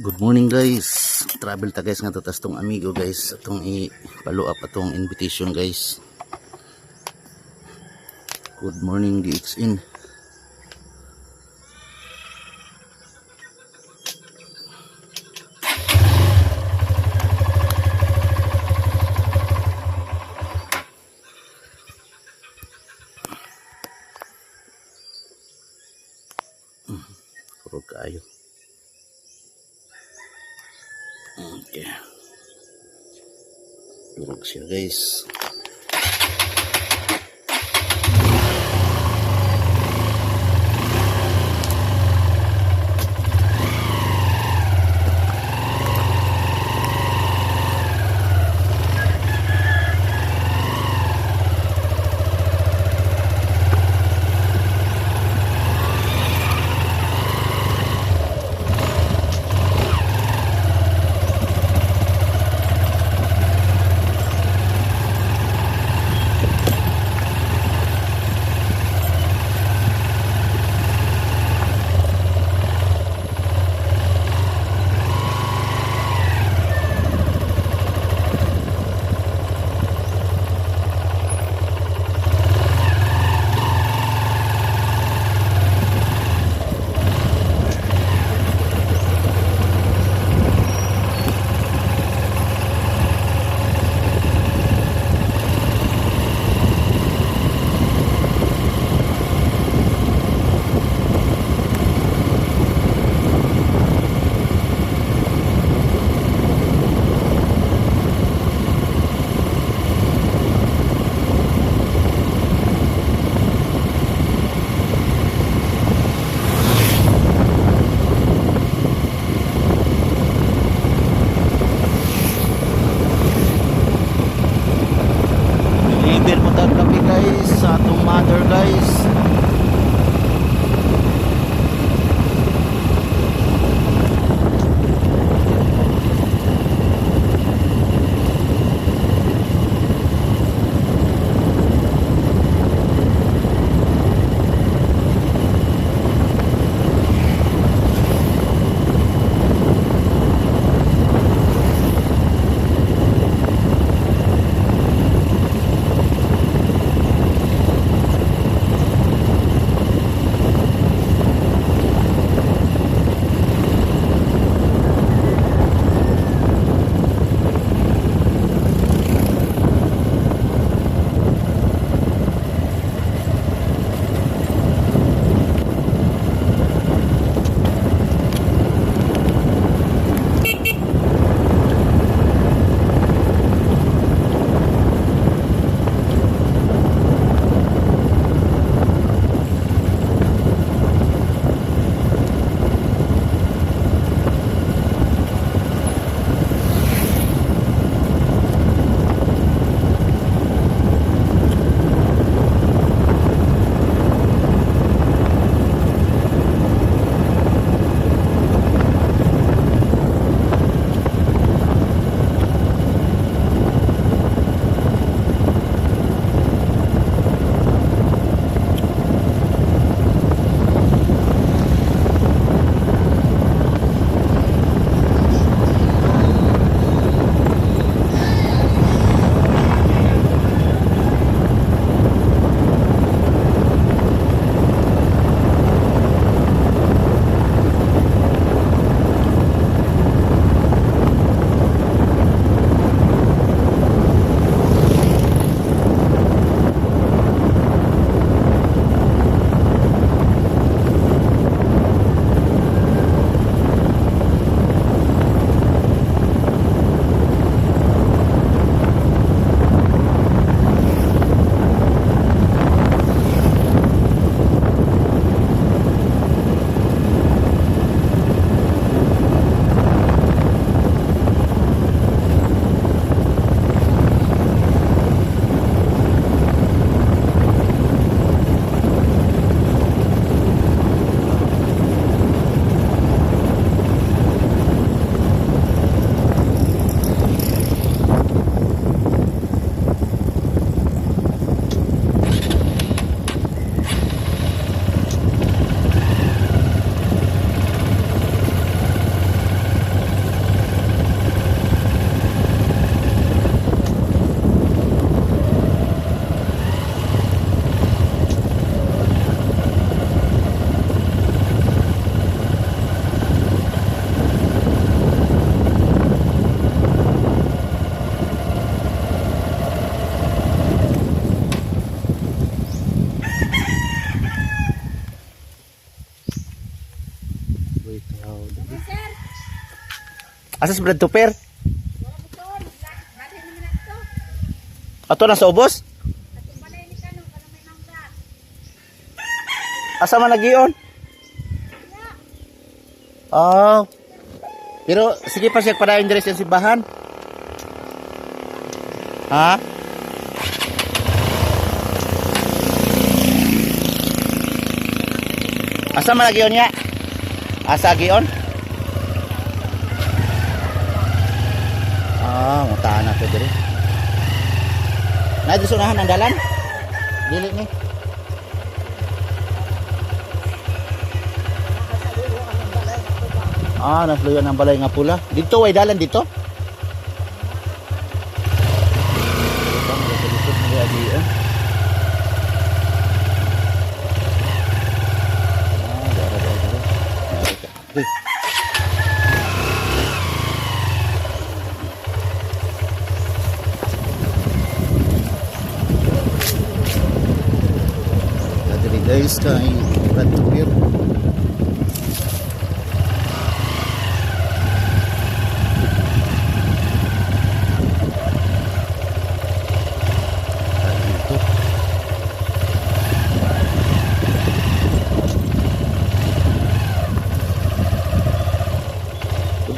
Good morning guys. Travel ta guys nga to tas tong amigo guys atong i-follow up atong invitation guys. Good morning DXN. Puro kayo. Okay. Durog siya guys. Deliver mo tayo kami guys sa atong mother guys. Asa si Brad Tupper? Ato na sa ubos? Asa man nagiyon? Oh. Pero sige pa siya padayon diri sa simbahan. Ha? Asa man nagiyon niya? Asa giyon? Mutahan na to diri. Nadusunahan ang dalan? Dili ni. Nasluyan ang balay nga pula. Dito way dalan dito. Guys, kay Brad Tupper. Good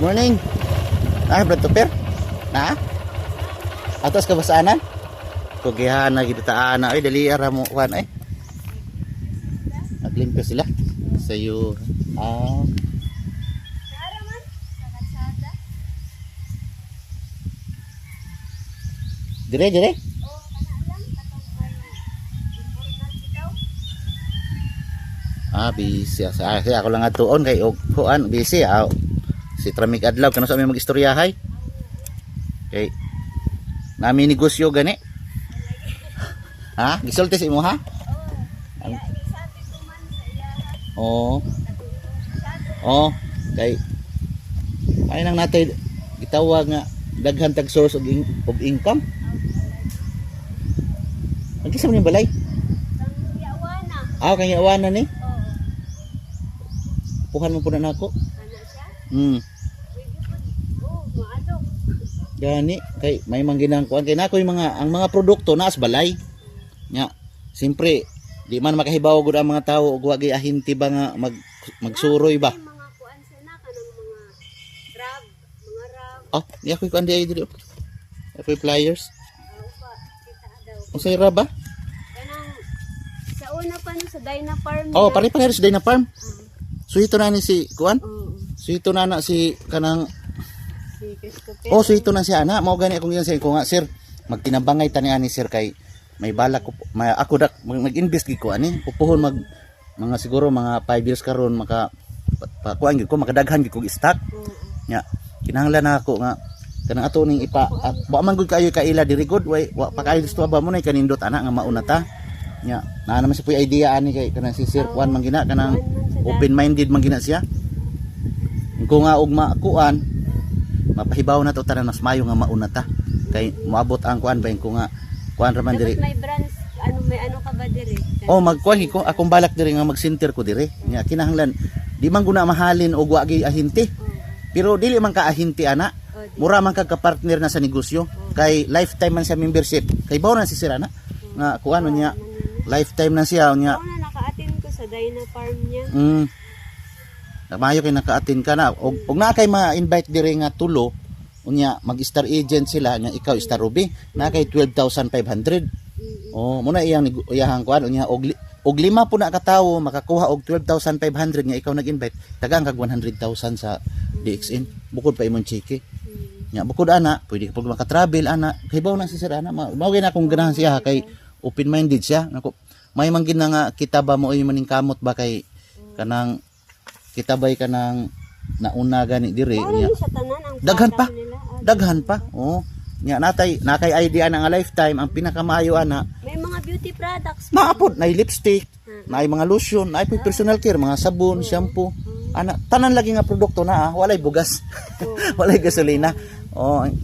morning. Brad Tupper? Na? Atos kabasaanan? Kugihan na gitaan na ay dali ara mo kuan ay. Naglimpyo sila sa iyo. Dire. Busy. Ako lang atuon kay kuan busy. Si Tramig adlaw kana sa may magistoryahay. Okay. Nami negosyo gani. Gisulti sa imo ha? Kay ay nang natay gitawag nga daghan tag source of income. Ang kisa man yung balay? Kang yawana ni? Puhan mo po na nako. Gani kay may mangginang kuan kay nako yung ang mga produkto naas balay. Nya, siyempre di man makahibaw gud ang mga tawo ug wagi ahinti ba nga magsuroy ba? Mga kuan sana kanang mga rab. Di ako kuan di ay diri. Ako flyers. Kita daw. Unsay rab ba? Kanang sa una pa no sa Dyna Farm. Pare sa Dyna Farm. Suhito na ni si kuan? Suhito na si kanang suhito na si ana. Mao gani akong giyan sa ko nga sir. Magtinabangay tani ani sir kay may balak ko ako dak mag-invest gid ko ani pupuhon mga siguro mga 5 years karon maka kuan gid ko makadaghan gid ko stock nya kinahanglan na ako nga kanang ato ning ipa wa man gud kayo kaila diri gud wa pa kayo gusto ba mo nay kanindot ana nga mauna ta nya naa naman si puy idea ani kay kanang si Sir Juan man gina kanang open minded man gina siya ko nga og makuan mapahibaw na to tanan mas mayo nga mauna ta kay moabot ang kuan ba ko nga kuan raman diri. May brands may ano ka ba diri? Magkuan ko akong balak diri nga mag-center ko diri. Nya kinahanglan di man guna mahalin og wa gi ahinti. Pero dili man ka ahinti ana. Mura man ka partner na sa negosyo. Kay lifetime man siya membership. Kay bawo na si Sir ana nga kuan nya lifetime na siya nya. Ako na naka-attend ko sa Dyna Farm niya. Mayo kay naka-attend ka na. Og na kay ma-invite diri nga tulo unya mag-star agent sila nya ikaw Star Ruby na kay 12,500. Muna iyang kuan unya og lima po na katawo makakuha og 12,500 nya ikaw nag-invite tagang kag 100,000 sa DXN bukod pa imong chiki. Nya bukod ana pwede pag maka-travel ana kay bawo na si Sir ana mao gyud akong ganahan siya kay open minded siya nako may manggid na nga kita ba mo maning kamot ba kay kanang kita bay kanang nauna gani diri nya daghan pa nya nakay idea na nga lifetime ang pinakamaayo ana may mga beauty products maapod na lipstick na mga lotion na personal care mga sabon shampoo ana tanan lagi nga produkto na walay bugas walay gasolina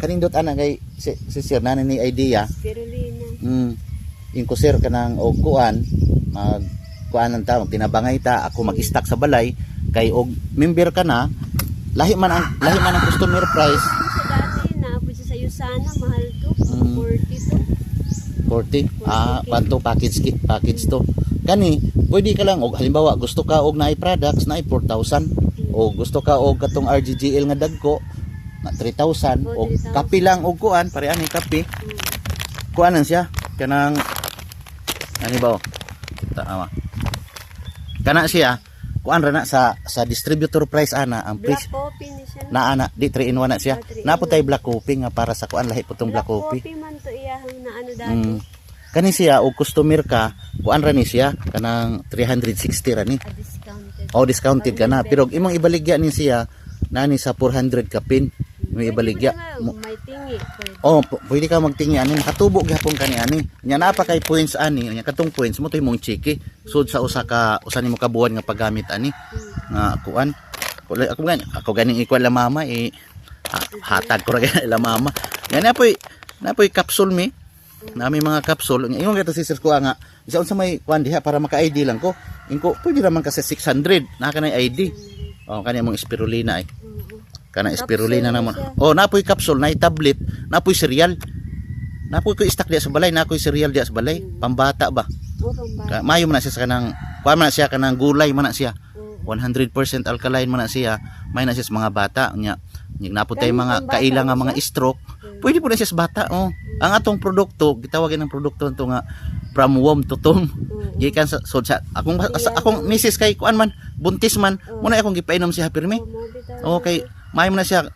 kanindot ana kay si Sir na ni idea spirulina ko Sir kanang og kuan mag kuan ta tinabangay ta ako mag-stock sa balay kay og member ka na lahi man ang customer price. Sa dati, naapod siya sa Yusana, mahal to. 40 to. 40. Panto package to. Kani, pwede ka lang og halimbawa gusto ka og naay products naay 4,000 o gusto ka og katong RGGL nga dagko na 3,000 o 3,000. kape lang og kuan pare ani kape. Kuanan siya kanang ani ba? Tama. Kana siya kuan ra na sa distributor price ana ang Black price coffee ni siya. na ana di 3 in 1 na siya. 3 in 1. Napo tay black coffee nga para sa kuan lahi putong black coffee. Man to iyahang na ano dati. Kani siya og customer ka kuan ra ni siya kanang 360 ra ni. Discounted. O discounted ka na pero imong ibaligya ni siya nani sa 400 ka pin may ibaligya. May tingi. Pwede ka magtingi ani nakatubo gyapon kani ani. Nya naa pa kay points ani nya katong points mo to imong chiki sud sa usa nimo ka buwan nga paggamit ani nga kuan. Ako ganing ikuan la mama hatag ko ra gani la mama. Yan napoy capsule mi. Na may mga capsule. Ingon kita si Sir ko nga isa unsa may kuan diha para maka-ID lang ko. Inko pwede naman kasi 600 na kanay ID. Kani mong spirulina ay. Kana spirulina naman. Napoy capsule, na tablet, napoy cereal. Napoy ko stock diya sa balay, napoy cereal diya sa balay. Pambata ba? Mayo man na siya sa kanang kuan man na siya kanang gulay man na siya. 100% alkaline man na siya. May na siya sa mga bata nya. Napo tay mga kaila nga mga stroke. Pwede po na siya sa bata. Ang atong produkto, gitawagin ng produkto nito nga from womb to tomb. Gikan sa akong misis kay kuan man, buntis man, muna akong gipainom siya pirmi. Okay, may mo na siya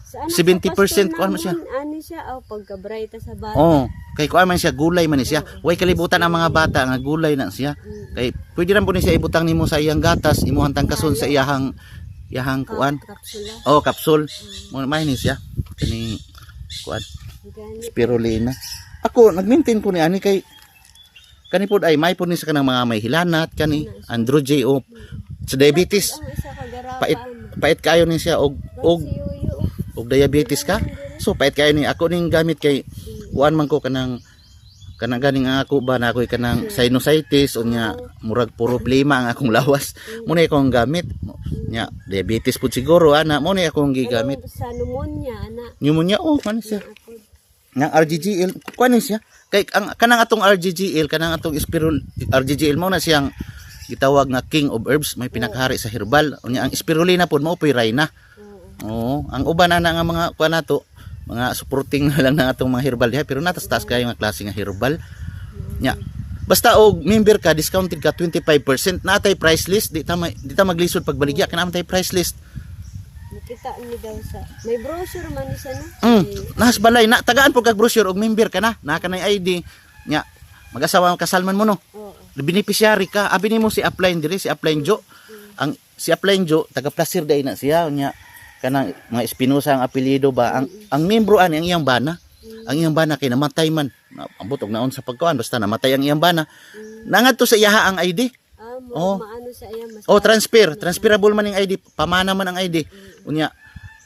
70% kuan man siya. Ani siya pagka-bright sa bata. Kay kuan man siya gulay man ni siya. Way kalibutan ang mga bata nga gulay na siya. Kay pwede ra po ni siya ibutang nimo sa iyang gatas, imuhang tangkason sa iyahang kuan. Kapsul. May ni siya. Kani kuan. Spirulina. Ako nag-maintain ko ni ani kay kani pod ay may pod ni sa kanang mga may hilanat kani Andrew J sa diabetes. Pait kayo ni siya og diabetes ka. So pait kayo ni ako ning gamit kay kuan man ko kanang ganing ako ba na ako'y kanang sinusitis unya murag problema ang akong lawas. Muna akong gamit nya diabetes pud siguro ana mo ni akong gigamit. Sa pneumonia Pneumonia man siya. Nga RGGL kuan ni siya kay kanang atong RGGL kanang atong RGGL mo na siyang gitawag nga king of herbs may pinakahari sa herbal unya ang spirulina pud mao poy rayna. Ang uban ana nga mga kuan nato mga supporting na lang ng atong mga herbal diha pero natas-tas kayo nga klase nga herbal nya basta og member ka discounted ka 25% natay price list di ta maglisod pagbaligya kana tay price list. Kita ni daw sa may brochure man ni sana. Nas balay na tagaan po kag brochure og member ka na kanay ID nya mag-asawa kasalman mo no. Beneficiary ka abi nimo si apply diri si apply Jo. Ang si apply Jo taga Placer day na siya nya kanang mga Espinosa ang apelyido ba ang membro ani ang iyang bana. Ang iyang bana kay namatay man. Ambot og naon sa pagkuan basta namatay ang iyang bana. Nangadto sa iyaha ang ID. Maano sa iya mas. Transferable man ang ID, pamana man ang ID. Unya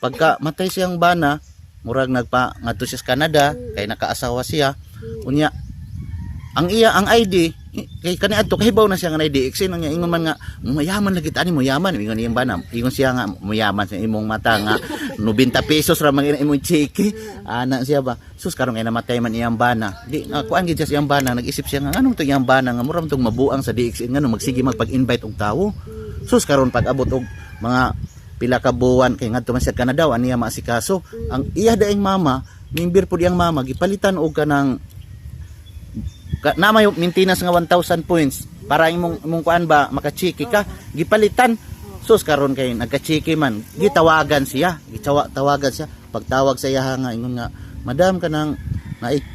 pagka matay siyang bana, murag ngadto siya sa Canada kay nakaasawa siya. Unya ang ID kay kaniadto kahibaw na siya nga ID. Sino niya ingon man nga mayaman lagi ani mo yaman ingon iyang bana. Ingon siya nga mayaman sa imong mata nga 90 pesos ra man imong chiki. Ana siya ba? Sus karon kay namatay man iyang bana. Di kuan gid siya iyang bana nag-isip siya nga nganong to iyang bana nga mura man tong mabuang sa DXN ngano magsige magpag-invite og tawo. Sus karon pag-abot og mga pila ka buwan kay ngadto man siya Canada aniya maasikaso. Ang iya daing mama, member pud iyang mama gipalitan og kanang na may maintenance nga 1,000 points para imong kuan ba makachiki ka gipalitan sus karon kay nagkachiki man gitawagan siya pagtawag sa iya nga ingon nga madam kanang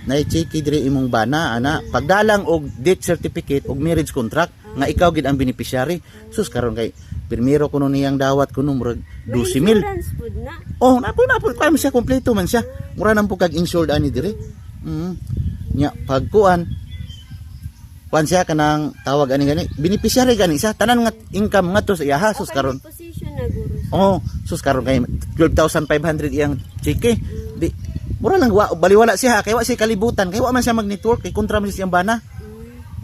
na-chiki diri imong bana ana pagdalang og death certificate og marriage contract nga ikaw gid ang beneficiary sus karon kay pirmiro kuno niyang dawat kuno murag 12,000 napo kay siya kompleto man siya mura nang pug kag insured ani diri nya pagkuan kuan siya kanang tawag ani gani beneficiary gani siya tanan nga income nga to sa iya sus karon sus karon kay 12,500 iyang chiki di mura lang baliwala siya kay wa siya kalibutan kay wa man siya mag network kay kontra man siya siyang bana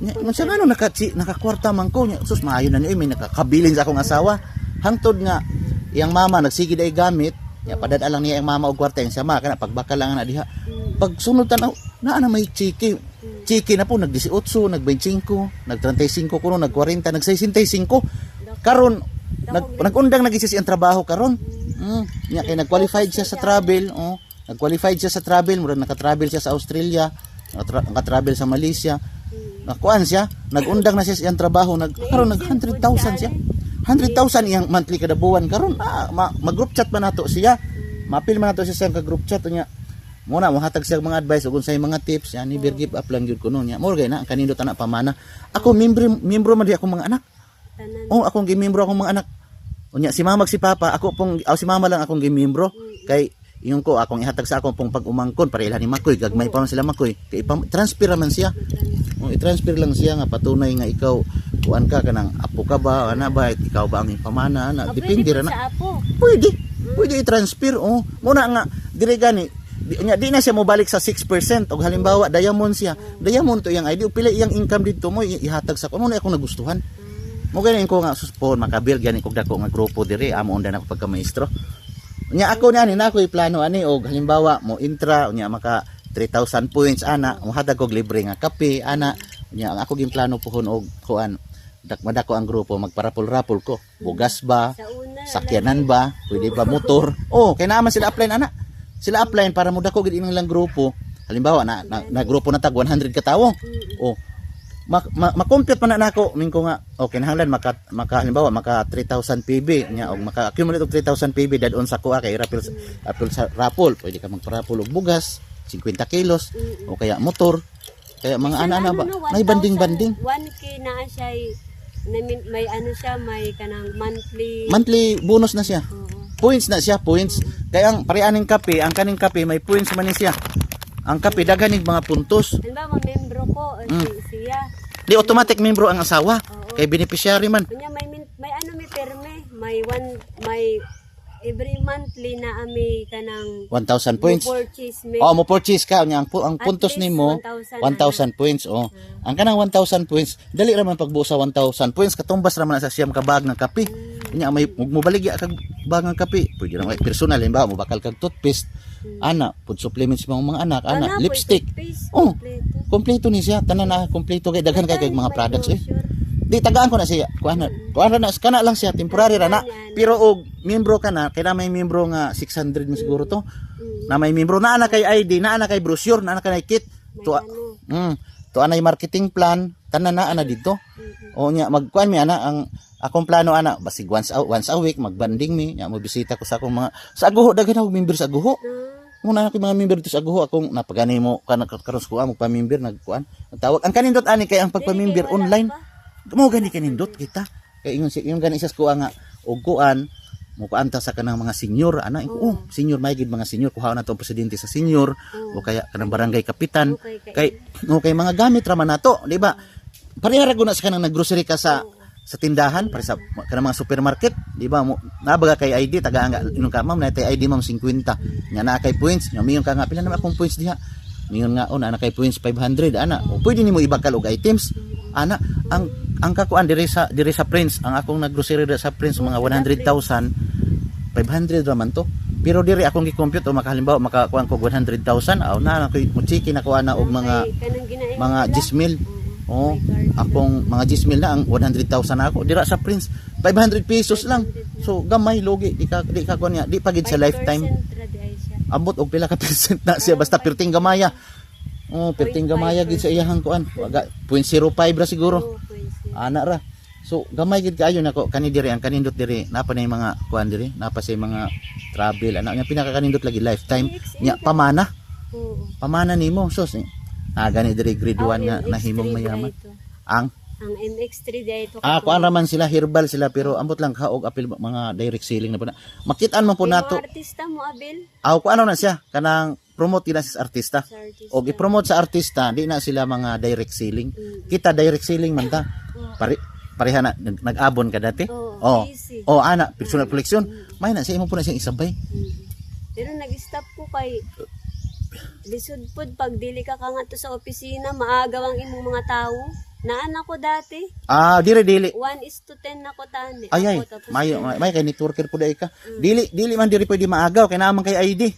nya siya ngano nakakwarta man ko nya sus maayo na ni may nakakabilin sa akong asawa hangtod nga iyang mama nagsigid ay gamit, nya padadaan lang niya ang mama og kwarta yang sama kana pagbakal lang ana diha. Pag sunod tanaw naa na may chiki. Chiki na po nag-18, nag-25, nag-35 kuno, nag-40, nag-65. Karon nag-undang nag-isis ang trabaho karon. Nya kay nag-qualified siya sa travel, nag-qualified siya sa travel, murag naka-travel siya sa Australia, naka-travel sa Malaysia. Nakuan siya, nag-undang na siya sa iyang trabaho, karon nag 100,000 siya. 100,000 iyang monthly kada buwan karon. Mag-group chat man nato siya. Mapil man nato siya sa group chat niya. Muna mohatag siya mga advice ug unsay mga tips, ya never give up lang gyud kuno niya. Mo gay na kanindot ana pamana. Ako membro man di akong mga anak. Akong gimembro akong mga anak. Unya si mama si papa, ako pong si mama lang akong gimembro kay ingon ko akong ihatag sa akong pong pag-umangkon para ilhan ni Makoy gagmay pa man sila Makoy kay transfer man siya. I-transfer lang siya nga patunay nga ikaw kuan ka kanang apo ka ba ana ba ikaw ba ang pamana ana depende ra na. Pwede i-transfer muna nga dire gani di na siya mo balik sa 6% og halimbawa diamond siya. Diamond to iyang ID pila iyang income dito mo ihatag sa mo na ako nagustuhan. Mo ganin ko nga suspon makabil gani kog dako nga grupo dire amo undan ako pagka maestro. Nya ako ni ako i-plano ani og halimbawa mo intra unya maka 3,000 points ana mohatag og libre nga kape ana nya ang ako gin plano pohon og kuan madako ang grupo magparapol-rapol ko bugas ba sakyanan ba pwede ba motor kay naman sila apply ana sila apply para mo dako gid ilang grupo halimbawa na grupo na tag 100 ka tawo ma-compute pa na nako mingko nga kinahanglan maka halimbawa maka 3,000 PB nya og maka-accumulate og 3,000 PB dadon sa kuha kay rapol sa rapol pwede ka magparapol og bugas 50 kilos o kaya motor kaya mga ana ba may banding 1k na siya may ano siya may kanang monthly bonus na siya. Points na siya points kaya ang pareaning kape ang kaning kape may points man ni siya ang kape daghanig mga puntos halimbawa membro ko siya di automatic membro ang asawa kay beneficiary man kanya may ano may perme may every monthly na ami kanang 1,000 points. Mo purchase ka nya ang puntos nimo 1,000 points Ang kanang 1,000 points dali ra man pagbuo sa 1,000 points katumbas ra man sa siyam ka bag ng kape. Nya may mobaligya kag bag ng kape. Pwede ra personal ba mo bakal kag toothpaste. Ana pud supplements mga anak ana lipstick. Kompleto ni siya tanan na kompleto kay daghan kay mga products di tagaan ko na siya kuan na kana lang siya temporary ra na pero og miyembro ka na kay na may miyembro nga 600 mo siguro to na may miyembro na ana kay ID na ana kay brochure na ana kay kit to anay marketing plan tanan na ana dito nya magkuan mi ana ang akong plano ana basig once a week magbanding mi nya mo bisita ko sa akong mga sa Aguho daghan ako member sa Aguho muna ako mga member dito sa Aguho akong napagani mo karon ko mo pa-member nagkuan tawag ang kanindot ani kay ang pagpa-member online mo gani kanindot kita kay ingon gani isas ko nga og kuan mo paanta sa kanang mga senior ana senior may gid mga senior kuha na to presidente sa senior o kaya kanang barangay kapitan kay mga gamit ra man nato di ba pareha ra guna sa kanang naggrocery ka sa tindahan para sa kanang mga supermarket di ba mo nabaga kay ID taga nga inong ka ma'am na tay ID ma'am 50 nya na kay points nya miyon ka nga pila na akong points diha miyon nga ana kay points 500 ana o pwede nimo ibakal og items ana ang kakuan dire sa Prince ang akong naggrocery sa Prince mga 100,000 500 raman to pero dire akong gi-compute o makahalimbawa makakuan ko 100,000 na ako muchiki na kuan na og mga 10,000 akong mga 10,000 na ang 100,000 na ako dira sa Prince 500 pesos lang so gamay logi di ka kuan niya di pagid sa lifetime abot og pila ka percent na siya basta perting gamaya perting gamaya gid sa iyahang kuan 0.05 ra siguro ana ra so gamay gid kaayo nako kani diri ang kanindot diri napa na mga kuan diri napa sa mga travel ana nya pinakakanindot lagi lifetime nya pamana nimo sos gani diri grade 1 nga nahimong mayaman ang MX3 dito kuan raman sila herbal sila pero ambot lang ka og apil mga direct selling na po na makitaan man po nato artista mo Abel kuan na siya kanang promote gina sa artista og i-promote sa artista di na sila mga direct selling kita direct selling man ta pareha na nag-abon ka dati ana personal collection may na siya imo po na siyang isabay pero nag-stop ko kay lisod pod pag dili ka nga to sa opisina maagaw ang imong mga tao Naan ako dati. Dili. 1:10 ako tani. Ay, Ako, tapos may kay networker po dai ka. Dili man diri pwede maagaw kay naman kay ID.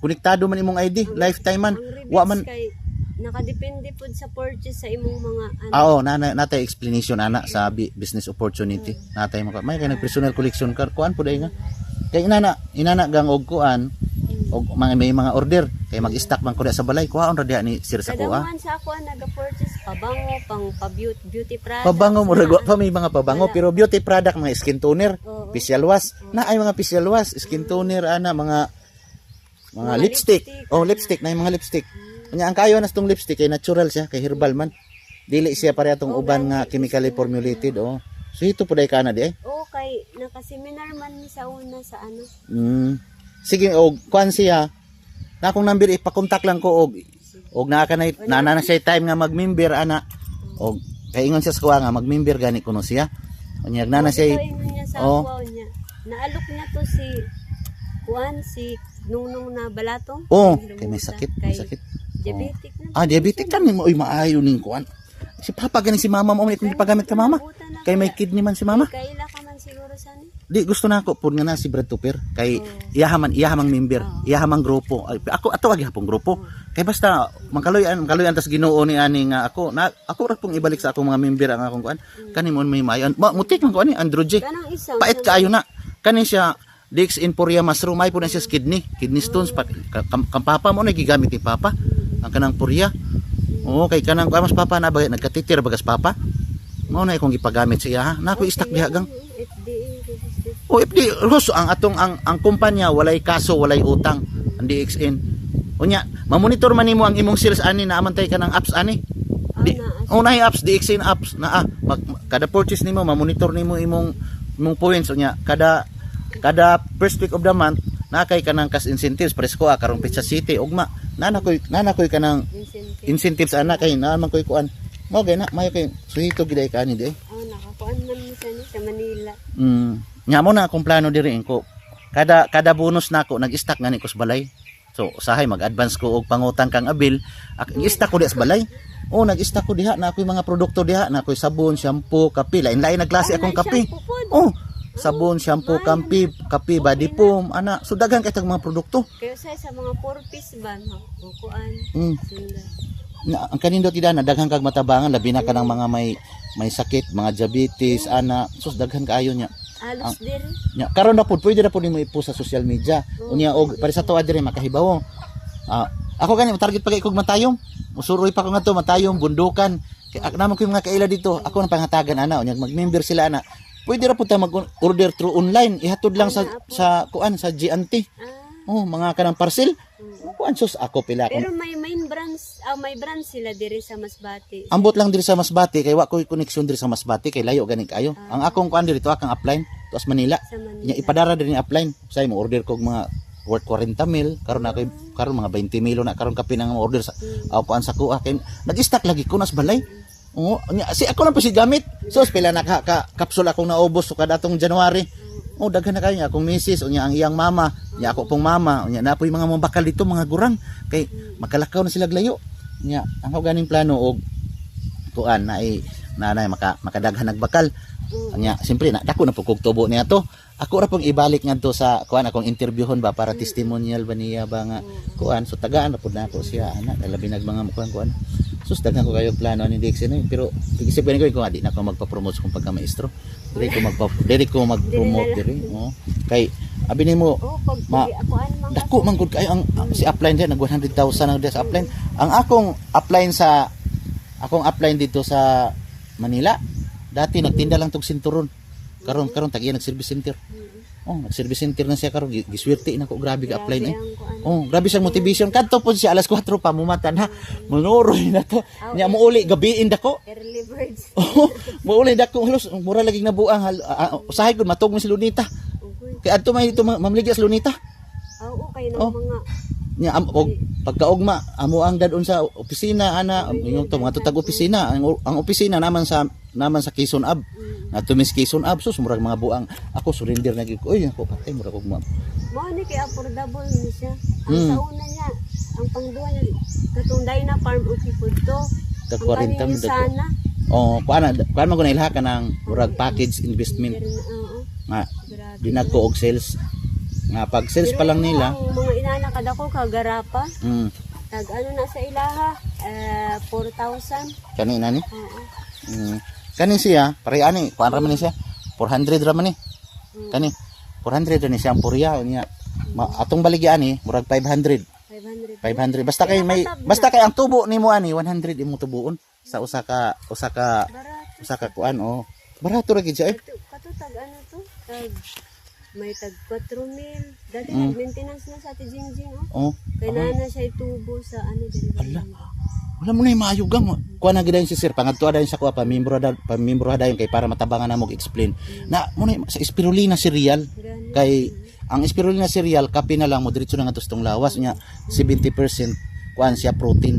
Konektado man imong ID, lifetime man. Ang rebates Wa man. kay nakadepende pod sa purchase sa imong mga ano. Natay explanation ana sa business opportunity. Natay mo may kay nag-personal collection card kuan po dai nga. Kay inana gang og kuan og may mga order kay mag-stock man ko sa balay kuhaon ra diha ni sir sa kuha. Kadaman sa ako naga-purchase pabango pang beauty product. Pabango mo ragwa pa may mga pabango pero beauty product mga skin toner, facial wash. Na ay mga facial wash, skin toner ana mga lipstick. Lipstick na yung mga lipstick. Kanya ang kayo nas tong lipstick kay natural siya kay herbal man. Dili siya pareha tong uban nga chemically formulated So ito po dai kana di ay. Kay naka-seminar man ni sa una sa ano. Sige kuan siya. Na akong number ipakontak lang ko og naa kanay na siya time nga mag-member ana. Og kay ingon siya sa kuha nga mag-member gani kuno siya. Unyag na siya. Niya sa niya. Naalok niya to si Juan si nung na balatong. Kay may sakit. Diabetic na. Diabetic kami mo maayo ning kuan. Si papa gani si mama mo kung ipagamit ka mama. Kay may kidney man si mama. Kaila ka man siguro sa ni. Di gusto na ako pud nga na si Brad Tupper kay iyahamang member, iyahamang grupo. Ako ato agi hapong grupo. Kay basta mangkaluyan tas Ginoo ni ani nga ako ra pong ibalik sa akong mga member ang akong kuan. Kani mo may mayon. Mutik man ko ani Andrew J. Pait kaayo na. Kani siya Dix Emporia mushroom may po na siya kidney stones kang papa mo na gigamit ni papa ang kanang purya. Kay kanang mas papa na bagay nagkatitir bagas papa. Mao na akong gipagamit siya ha. Na ako stock diha gang. FDA Rosso ang atong ang kumpanya walay kaso walay utang ang DXN. Unya mamonitor man nimo ang imong sales ani naamantay ka ng apps ani. Unay apps DXN apps na kada purchase nimo mamonitor nimo imong points unya kada first week of the month na kay kanang cash incentives presko karong Pizza City ugma nanakoy kanang incentives ana kay naman koy kuan mo gay na mayo kay suhito giday ka ani di nakakuan man ni sa Manila. Nya mo na akong plano diri ko kada bonus nako nag-stock ngani ko sa balay. So usahay mag-advance ko og pangutang kang abil i-stock ko di sa balay. Nag-stock ko diha na ako'y mga produkto diha na ako'y sabon, shampoo, kape lain-lain na klase akong kape. Sabon, shampoo, kape, body foam, ana. So daghan kay tag mga produkto. Kaya sa mga 4-piece ba kuan. Ang kanindo tida na daghan kag matabangan labi na kanang mga may sakit, mga diabetes, ana. So daghan kaayo nya. Alos diri. Nya karon na pud pwede na pud nimo ipost sa social media. Unya og para sa tuwa diri makahibaw. Ako gani target pagay kog matayom. Musuroy pa ko ngadto matayom bundukan. Kay naman ko yung mga kaila dito. Ako nang pangatagan ana unya mag-member sila ana. Pwede ra pud ta mag-order through online. Ihatod lang sa kuan sa GNT. Mga kanang parcel. Kuan sus ako pila ko. Pero may main branch, may branch sila diri sa Masbate. Ambot lang diri sa Masbate kay wa ko'y connection diri sa Masbate kay layo gani kayo. Ang akong kuan diri to akang upline tuas Manila. Nya ipadara diri ni upline. Say mo order kog mga worth 40 mil karon mga 20 mil na karon kapi nang order sa kuan sa kuha kay nag-stock lagi ko nas balay. Si ako lang po si gamit. So pila na kapsul akong naubos so kada atong January. Daghan na kayo niya akong misis unya ang iyang mama, nya ako pong mama, unya napoy mga bakal dito mga gurang kay makalakaw na sila glayo. Nya ang ganing plano og kuan na makadaghan nagbakal. Nya simpre na dako na pugkog tubo niya to. Ako ra pong ibalik ngadto sa kuan akong interviewon ba para testimonial ba niya ba nga kuan so tagaan ra pud nako siya ana labi nag mga kuan. Sus daghan ko kayo plano ni Dixon pero igisip ko di na ako magpa-promote kung pagka maestro. Diri ko mag-promote diri kay abi nimo dako man gud kayo ang si upline diyan nag 100,000 ang sa upline. Ang akong upline dito sa Manila dati nagtinda lang tog sinturon. Karon tagiya nag-service center. Nag-service center na siya karon giswerte nako grabe ka upline grabe siyang motivation kadto po siya alas 4 pa mumatan ha. Manuroy na to. Nya muuli gabiin dako. Early birds. Muuli dako halos mura lagi nabuang usahay gud matog mo si Lunita. Kay adto may dito mamligya sa Lunita. Kay nang mga nya pagkaugma amo ang dadon sa opisina ana yung mga tutag opisina ang opisina naman sa Quezon Ab. Ato mis Quezon Ab sus murag mga buang ako surrender na gid ko ako patay murag og mo ni kay affordable ni siya ang sa una niya ang pangduwa niya katong Dyna Farm okay food to tag 40 sana Oh, kuan mo guna ilha ka ng murag package investment. Oo. Nga Grabe. dinagko og sales. Nga pag sales pa lang nila, Ang mga inana kada ko kagarapa. Tag ano na sa ilaha, 4,000. kanina ni. Oo. Kani siya, pare ani, kuan ra man ni siya. 400 ra man ni. Kani 400 ra ni siya ang purya niya. Atong baligyan ni murag 500. 500. Basta kay ang tubo nimo ani 100 imong tubuon sa usa ka Barato. kuan oh. Barato ra gid siya eh. Katutag ano to? May tag 4,000. Dati maintenance na sa ati Jingjing Oh. oh. Kaya na siya itubo sa ano din. Ala. Wala mo na yung maayugang. Kuha na gidayon si sir. Pangadto dayon sa kuha. Pamimbro dayon kay para matabangan na mo explain. Na mo na sa spirulina cereal. Kay ang spirulina cereal, kape na lang mo. Diretso na nga tostong lawas niya. 70% kuhan siya protein.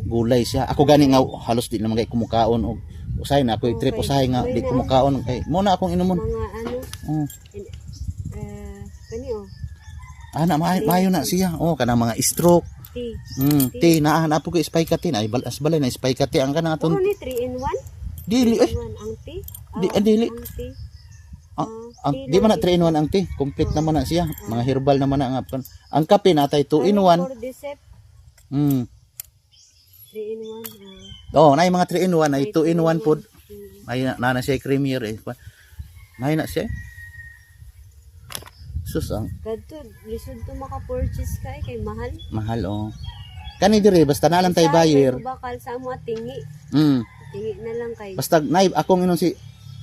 Gulay siya. Ako gani nga halos di naman kay kumukaon. O usahay na. Ako trip usahay nga di kumukaon. Kay muna akong inumon. Mga ano. Kani oh. Ana maayo na siya. Oh kanang mga stroke. Tea. Na po ko spike ay balay na spike ang kanang aton. Puro ni 3 in 1? Dili eh. 3 in 1 ang tea? Dili. Ang tea. Di man na 3 in 1 ang tea. Complete naman na siya. Mga herbal naman na nga. Ang kape natay 2 in 1. 3 in 1. Oh, nay mga 3 in 1 ay 2 in 1 food. Ay na siya creamier eh. Nay na siya. Sus ang Kadto lisod to maka-purchase ka kay mahal. mahal oh. Kani dire basta na lang tay buyer. Bakal sa mo tingi. Tingi na lang kay. Basta nay akong inon si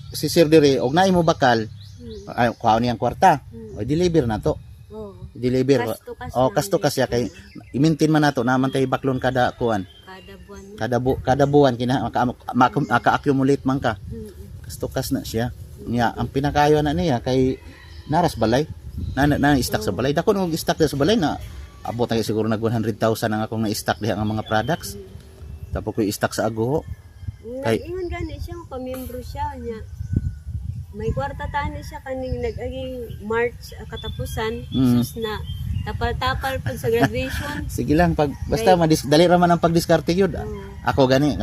sir dire og nay mo bakal. Ay kuha ni ang kwarta. O deliver na to. Oh. Deliver. Kasto kasya kay i-maintain man nato naman tay baklon kada kuan. Kada buwan. Kada buwan kina maka-accumulate man ka. Kasto kas na siya. Niya ang pinakayo na niya kay naras balay. Na stock sa balay. Dako nung stock sa balay na abot na siguro nag 100,000 ang akong na-stock diha ang mga products. Tapos ko i-stock sa ago. Ingon gani siya pamiyembro siya niya. May kwarta tani siya kaning nag-agi March katapusan sus na tapal-tapal pag sa graduation. Sige lang pag basta dali ra man ang pagdiskarte gyud. Ako gani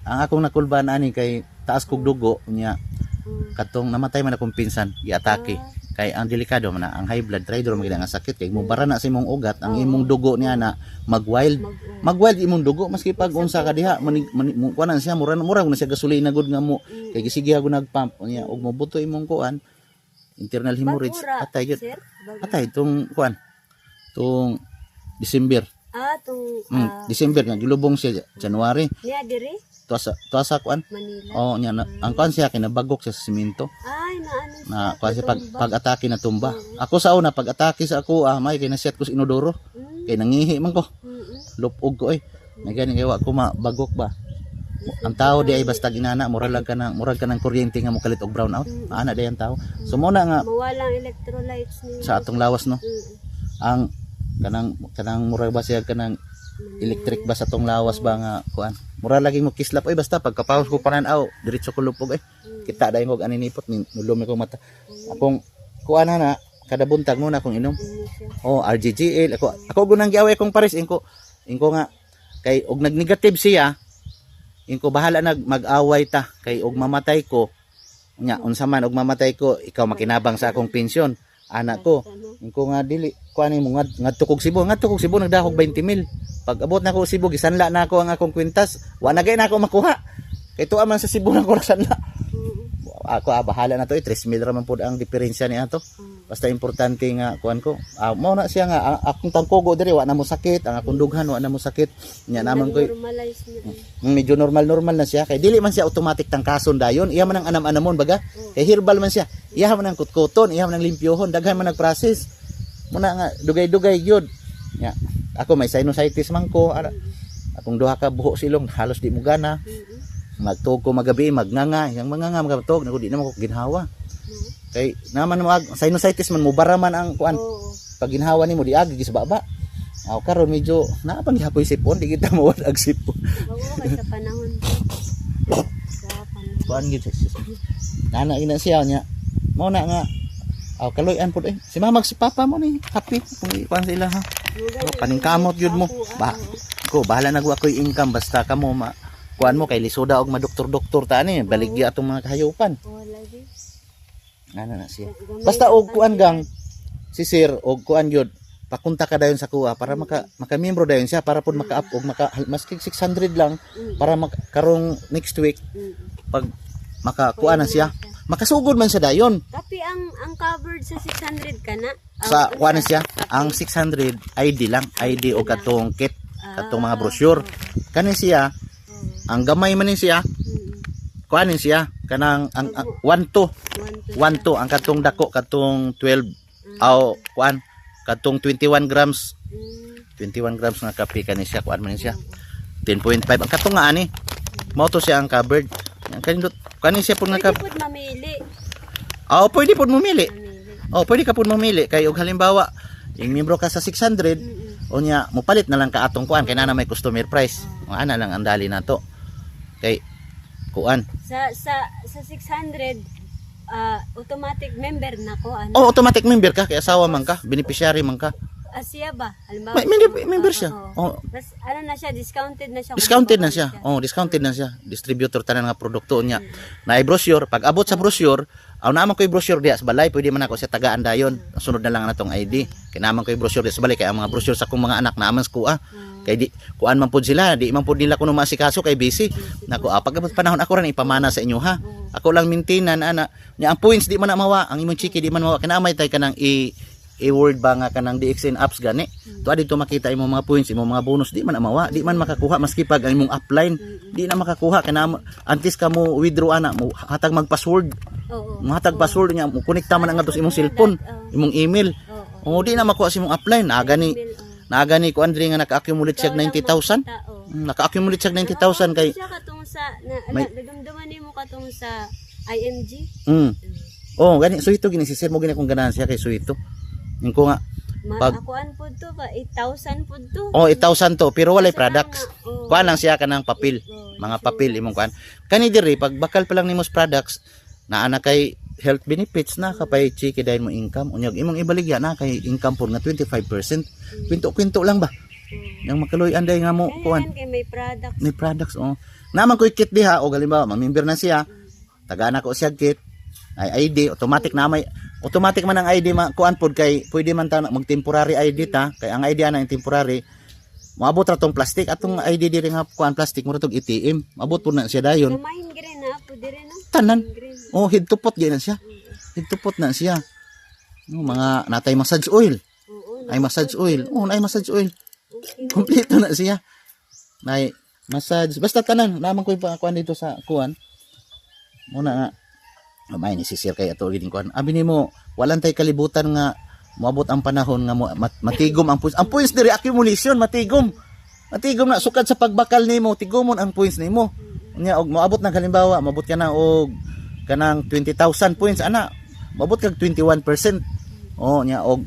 ang akong nakulban ani kay taas kog dugo niya. Katong namatay man akong pinsan, giatake. Kay ang delikado man na ang high blood try duro magila nga sakit kay mubara na sa imong ugat ang imong dugo niya na magwild imong dugo maski pag unsa ka diha kuanan siya mura na siya gasolina gud nga mo kay gisigiha gud nagpump niya og mabuto imong kuan internal hemorrhage atay gyud atay tong kuan tong December December nga gilubong siya January niya diri tuasa kuan Manila nya ang kuan siya kinabagok siya sa simento ay na kasi pag-atake na tumba. Ako sa una pag-atake sa ako may kay na-set ko sa inodoro. Kay nangihi man ko. Lupog ko may gani kay wa ko mabagok ba. Ang tao di ay basta ginana murag ka ng kuryente nga mo kalit og brown out. Ana day ang tao. So mo na nga mawalang electrolytes ni sa atong lawas no. Ang kanang murag ba siya kanang electric ba sa atong lawas ba nga kuan. Mura lagi mo kislap basta pagkapaos ko pananaw diretso ko lupog kita dayon kog aninipot nulom ko mata akong kuan na kada buntag mo na akong inom RGGL ako gunang giaway kong pares inko nga kay og nagnegative siya inko bahala mag-away ta kay og mamatay ko nya unsa man og mamatay ko ikaw makinabang sa akong pensyon anak ko inko nga dili kuan mo ngadto kog Cebu nagdahog 20,000 pag abot na ko Cebu gisanla na ako ang akong kwintas wa na gay na ako makuha kay tuwa man sa Cebu na ko sanla ako bahala na to 3,000 ra man pud ang diferensya niya to basta importante nga kuan ko mao na siya nga akong tangkogo diri wa na mo sakit ang akong dughan wa na mo sakit nya naman ko medyo normal na siya kay dili man siya automatic tangkason dayon iya man ang anam-anamon baga kay herbal man siya iya man ang kutkuton iya man ang limpyohon daghan man nag-process muna nga dugay-dugay gyud nya ako may sinusitis man ko akong duha ka buho silong halos di mo gana magtuog ko magabi magnganga yang manganga magatuog nako di na mo ginhawa kay naman mag sinusitis man mo bara man ang kuan pag ginhawa nimo di agi sa baba karon medyo naapang gihapoy sipon di kita mawad ag sipon kay sa panahon kuan gid nana ina siya nya mao na nga kaloy-an pud si mama si papa mo ni happy kung kuan sila ha kaning kamot gyud mo bahala na ko income basta kamo kuan mo kay lisuda og madoktor-doktor ta ani baligya atong mga kahayupan. Wala di. Ano na siya. Basta og kuan gang si sir og kuan gyud pakunta ka dayon sa kuha para maka-membro dayon siya para pud maka-up og maski 600 lang para karong next week pag makakuan na siya. Makasugod man siya dayon. Tapi ang covered sa 600 kana. Sa kuan na siya, ang 600 ID lang, ID o katong kit, katong mga brochure. Kani siya, ang gamay man ni siya. Kuan ni siya kanang ang 1-2 ang katong dako katong 12 aw kuan katong 21 grams. 21 grams nga kape kani siya kuan man ni siya. 10.5 ang katong nga ani. Mao to siya ang covered. Ang kanindot kani siya pud nga Pwede pud mamili. pwede pud mamili. Pwede ka pud mamili kay og halimbawa, yung membro ka sa 600, unya mopalit na lang ka atong kuan kay na may customer price. Ana lang ang dali nato. Kay kuan. Sa 600 automatic member na ko ano. Automatic member ka kay asawa man ka, beneficiary man ka. Siya ba? Halimbawa, Member siya. Tapos ano na siya, discounted na siya. Discounted na siya. Discounted na siya. Distributor tanan nga produkto niya. Na brochure, pag abot sa brochure, naman ko yung brochure diya sa balay, pwede man ako sa tagaan dayon. Sunod na lang natong ID. Kay naman ko yung brochure diya sa balay kay ang mga brochure sa akong mga anak naman sa kuha. Kay di kuan man pud sila, di man pud nila kuno masikaso kay busy. Nako, pag abot panahon ako ra ipamana sa inyo ha. Ako lang maintenance ana. Nya ang points di man na mawa, ang imong chiki di man mawa kinamay tay kanang i-word ba nga kanang DXN apps gani. Tuwa dito makita imong mga points, imong mga bonus di man na mawa, di man makakuha maski pag ang imong upline di na makakuha kana antes ka mo withdraw ana mo hatag mag-password. Mo hatag password niya mo konekta man nga to sa imong cellphone, imong email. Di na makuha sa imong upline. Nagani ko Andre nga naka-accumulate siya 90,000. Naka-accumulate siya 90,000 kay siya katong sa nadumduman nimo katong sa IMG. Gani suito gini si sir mo gini kung ganahan siya kay suito. Yung ko nga pag akuan pud to ba 8,000 pud to. 8,000 to pero walay products. Kuan lang siya kanang papel. Mga papel imong kuan. Kani diri pag bakal pa lang nimos products na ana kay health benefits na kapay chiki dahil mo income unyag imong ibaligya na kay income pud nga 25%. Kwento lang ba? Yang makaluy anday nga mo kuan. Kay may products. May products Naman ko kit diha o halimbawa mamember na siya. Tagaan ako siya kit. Ay ID automatic na may automatic man ang ID kuan pod kay pwede man ta mag temporary ID ta kay ang ID ana yung temporary maabot ra tong plastic atong ID diri nga kuan plastic mo ra tong ATM maabot pud na siya dayon Gamahin gire na pud dire no. tanan head to pot gyud na siya head to pot na siya mga natay massage oil ay massage oil nay massage oil kompleto na siya nay massage basta tanan naman ko yung kuan dito sa kuan muna nga may ni si sir kay ato giding kuan abi nimo walan tay kalibutan nga moabot ang panahon nga matigom ang points diri accumulation matigom na sukad sa pagbakal nimo tigomon ang points nimo nya og moabot nang halimbawa moabot ka na og kanang 20,000 points ana moabot kag 21% nya og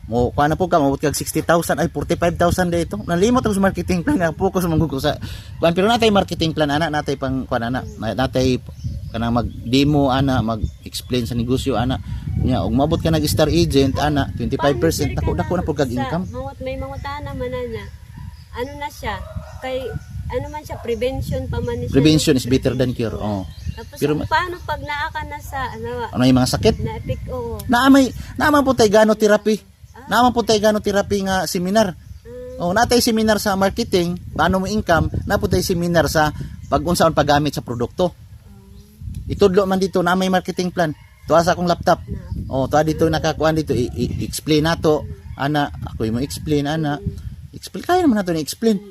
mo kuan na po ka moabot kag 60,000 ay 45,000 dito nalimot ang marketing plan nga focus man gud ko sa kuan pero natay marketing plan ana natay pang kuan ana natay kanang mag-demo ana mag-explain sa negosyo ana nya og mabot ka nag-star agent ana 25% dako na pud kag income may mangutana man na ano na siya kay ano man siya prevention pa man siya prevention is better than cure tapos pero paano pag naa ka na sa ano yung mga sakit na epic naaman po tay gano therapy nga seminar natay seminar sa marketing paano mo income na po tay seminar sa pag-unsaon paggamit sa produkto. Itudlo man dito na may marketing plan. Tuwa sa akong laptop. Tuwa dito nakakuan dito i-explain nato. Ana, ako mo explain ana. Explain kaya naman nato ni explain.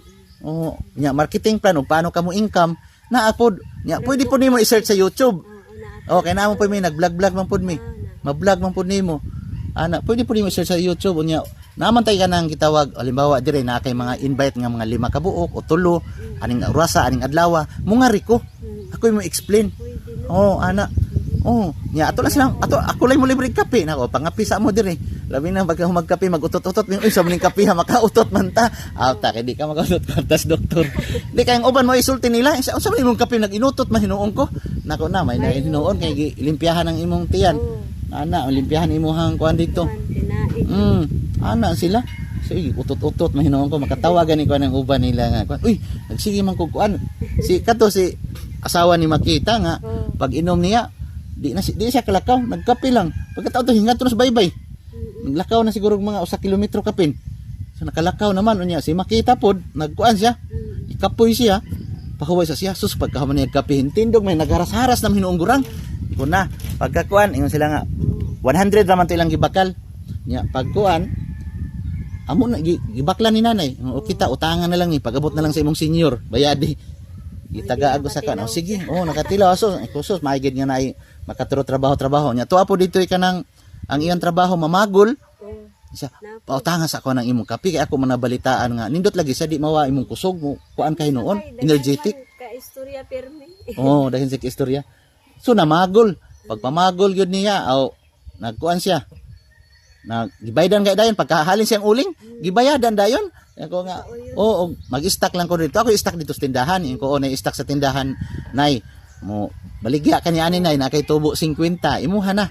Nya marketing plan paano ka mo income na upload. Nya pwede po nimo i-search sa YouTube. Kay namo po may nag-vlog man pud mi. Ma-vlog man pud nimo. Ana, pwede po nimo i-search sa YouTube nya. Naman tay kanang gitawag halimbawa dire na kay mga invite nga mga 5 ka buok o 3 aning orasa aning adlaw mungari ko. Ako mo explain. Ana. Nya ato lang silang ako lang mo libre kape nako pangapi sa mo dire. Labi na pag magkape magutot-utot mi sa maning kape ha makautot man ta. Ta kay di ka makautot kantas doktor. Di kay ang uban mo isulti nila. Unsa man imong kape nag-inutot man hinuon ko. Nako na may hinuon kay limpiyahan ang imong tiyan. Ana limpiyahan imong kuan dito. Ana sila So, utot-utot mahinoon ko makatawagan ni ko ng uban nila nga. Kuan, uy, nagsige man ko kuan. Si asawa ni Makita nga pag inom niya di siya kalakaw, nagkape lang. Pagkatao to hingat sa baybay. Naglakaw na siguro mga 1 kilometro kapin. So nakalakaw naman unya si Makita pod nagkuan siya. Ikapoy siya. Pahuway sa siya sus pagkahuman niya kape tindog may nagharas-haras na hinuong gurang. Kuna pagkakuan ingon sila nga 100 raman to ilang gibakal. Nya pagkuan amo na gibaklan ni nanay. O kita utangan na lang ni pag-abot na lang sa imong senior bayadi. Itaga ako sa kan. O sige, nakatilaw so kusos maigid nga naay makaturo trabaho nya. Tuwa po dito kanang ang iyang trabaho mamagol. Siya pautangan sa ako ng imong kape kay ako manabalitaan nga nindot lagi sa di mawa imong kusog mo kuan kay noon energetic. Ka istorya permi. Dahil sa istorya. So namagol. Pagpamagol gyud niya nagkuan siya. Gibayadan kay dayon pagkahalin siyang uling, gibayadan dayon. Ako nga, mag-stock lang ko dito. Ako i-stock dito sa tindahan. Ko na-stock sa tindahan, nay. Mo baligya kanya ani nay na kay tubo 50, imuha na.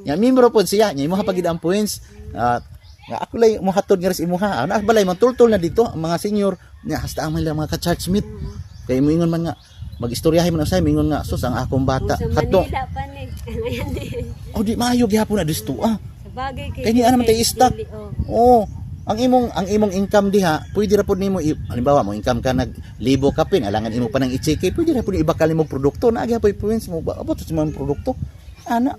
Ya miyembro pod siya, nya imuha pagid ang points. Nga ako lay mo hatod nga res imuha. Ana balay man tultol na dito ang mga senior nya hasta ang mga ka-church meet. Kay moingon man nga magistoryahay man usay mingon nga sus ang akong bata. Kato. Di maayo gihapon na disto Sabagay kay. Kaya naman tayo stock. Ang imong income diha, pwede ra pud nimo halimbawa mo income ka nag 1,000 ka pin, alangan imo pa nang i-check, pwede ra pud ibakal nimo produkto, na gyapon points mo abot sa imong produkto. Ana.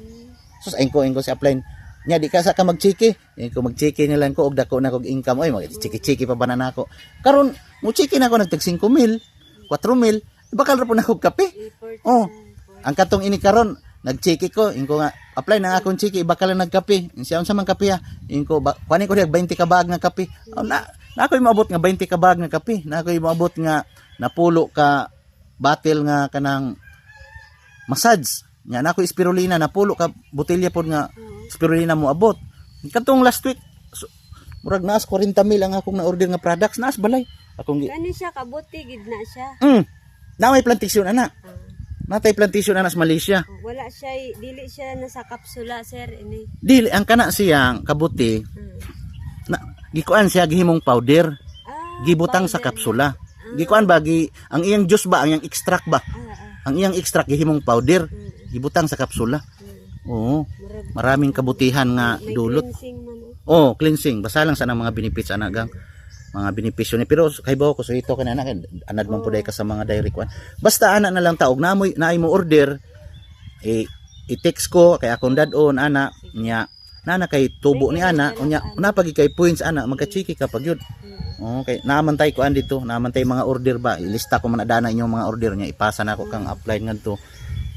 Sus engko si apply. Nya di ka sa ka mag-check, engko mag-check na lang ko og dako na kog income, mag-check pa ba na nako. Karon mo check na ako nagtag 5,000, 4,000, ibakal ra pud nako kape. Ang katong ini karon nag-check ko, ingko nga apply na akong check, ibakal lang nagkape. Siya unsa man kape ingko kunin ko diag 20 ka bag nga kape. Na ako'y maabot nga 20 ka bag nga kape. Na ako'y maabot nga napulo ka bottle nga kanang massage. Nya na ako'y spirulina napulo ka botelya pod nga spirulina mo abot. Katong last week murag naas 40,000 ang akong na-order nga products, naas balay. Kani siya kabuti gid na siya. Na may plantation ana. Natay plantation na sa Malaysia. Wala siya, dili siya nasa kapsula, sir. Ini. Dili, ang kana siyang kabuti, gikuan siya gihimong powder, gibutang sa kapsula. Gikuan ba, ang iyang juice ba, ang iyang extract ba? Ang iyang extract gihimong powder, gibutang sa kapsula. Maraming kabutihan nga dulot. Cleansing. Basta lang sana mga benefits anagang. Mga benepisyo ni pero kay bawo ko so ito kanana anad man puday ka sa mga dairy kwan basta ana na lang taog naay mo order i-text ko kay akong dad-on ana nya nana kay tubo ni ana unya napagi kay points ana magka-checky ka pag yun okay naamantay ko dito naamantay mga order ba ilista ko man adana inyong mga order nya ipasa na ako kang apply ngadto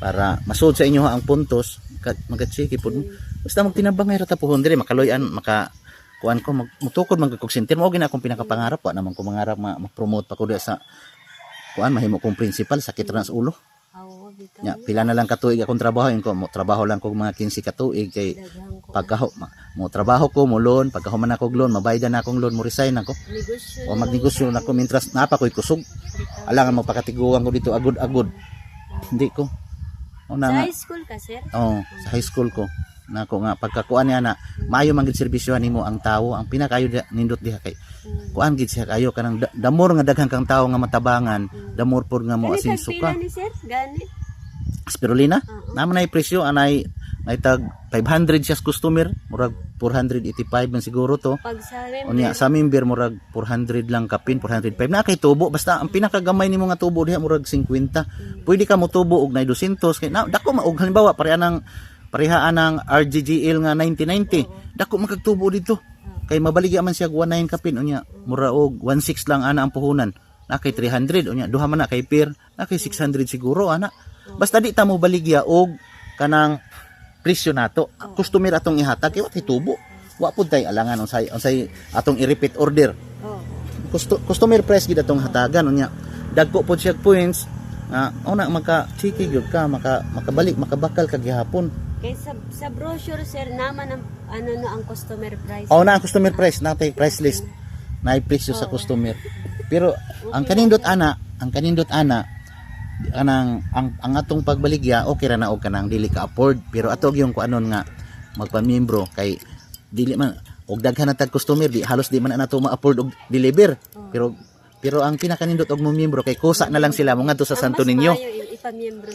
para masud sa inyo ang puntos magka-checky pud basta magtinabangay ra ta pohon dire makaloyan kuan ko mutukod man kog center mo gina akong pinakapangarap wa naman ko mangarap ma-promote pa ko sa kuan mahimo kong principal sakit ra sa ulo. Nya pila na lang katuig akong trabaho ko mo trabaho lang kog mga 15 katuig kay pagka mo trabaho ko mo loan pagkahuman ako loan mabaydan na akong loan mo resign ako. O magnegosyo na ko mintras napa koy kusog. Alangan magpakatiguan ko dito agud-agud. Hindi ko. Sa high school ka sir? Sa high school ko. Nako nga pagkakuan niya na maayo man gid serbisyohan nimo ang tawo ang pinakayo nindot diha kay kuan gid siya kayo kanang damor nga daghang kang tawo nga matabangan damor pod nga mo asin suka ni sir gani spirulina naman ay presyo anay tag 500 siya customer murag 485 man siguro to pag sa member murag 400 lang kapin 405 na kay tubo basta ang pinakagamay nimo nga tubo diha murag 50 pwede ka mo tubo og nay 200 kay dako maog halimbawa parehaan ng RGGL nga 9090 dako magkagtubo dito kay mabaligya man siya 19 kapin unya mura og 16 lang ana ang puhunan na kay 300 unya duha man na kay pair na kay 600 siguro ana basta di ta mo baligya og kanang presyo nato customer atong ihatag kay wa tubo wa pud tay alangan unsay atong i-repeat order customer price gid atong hatagan unya dagko pud siya points una maka-checky gyud ka makabalik makabakal kag gihapon. Kay sa brochure sir naman ang ang customer price. Na ang customer price natay price list. Naay presyo sa customer. Pero ang kanindot ana kanang ang atong pagbaligya okay ra na og kanang dili ka afford pero atog yung kuanon nga magpamiyembro kay dili man og daghan tag customer di halos di man na nato ma-afford og deliver. Pero ang pinakanindot og mo miyembro kay kusa na lang sila mo ngadto sa Santo Niño.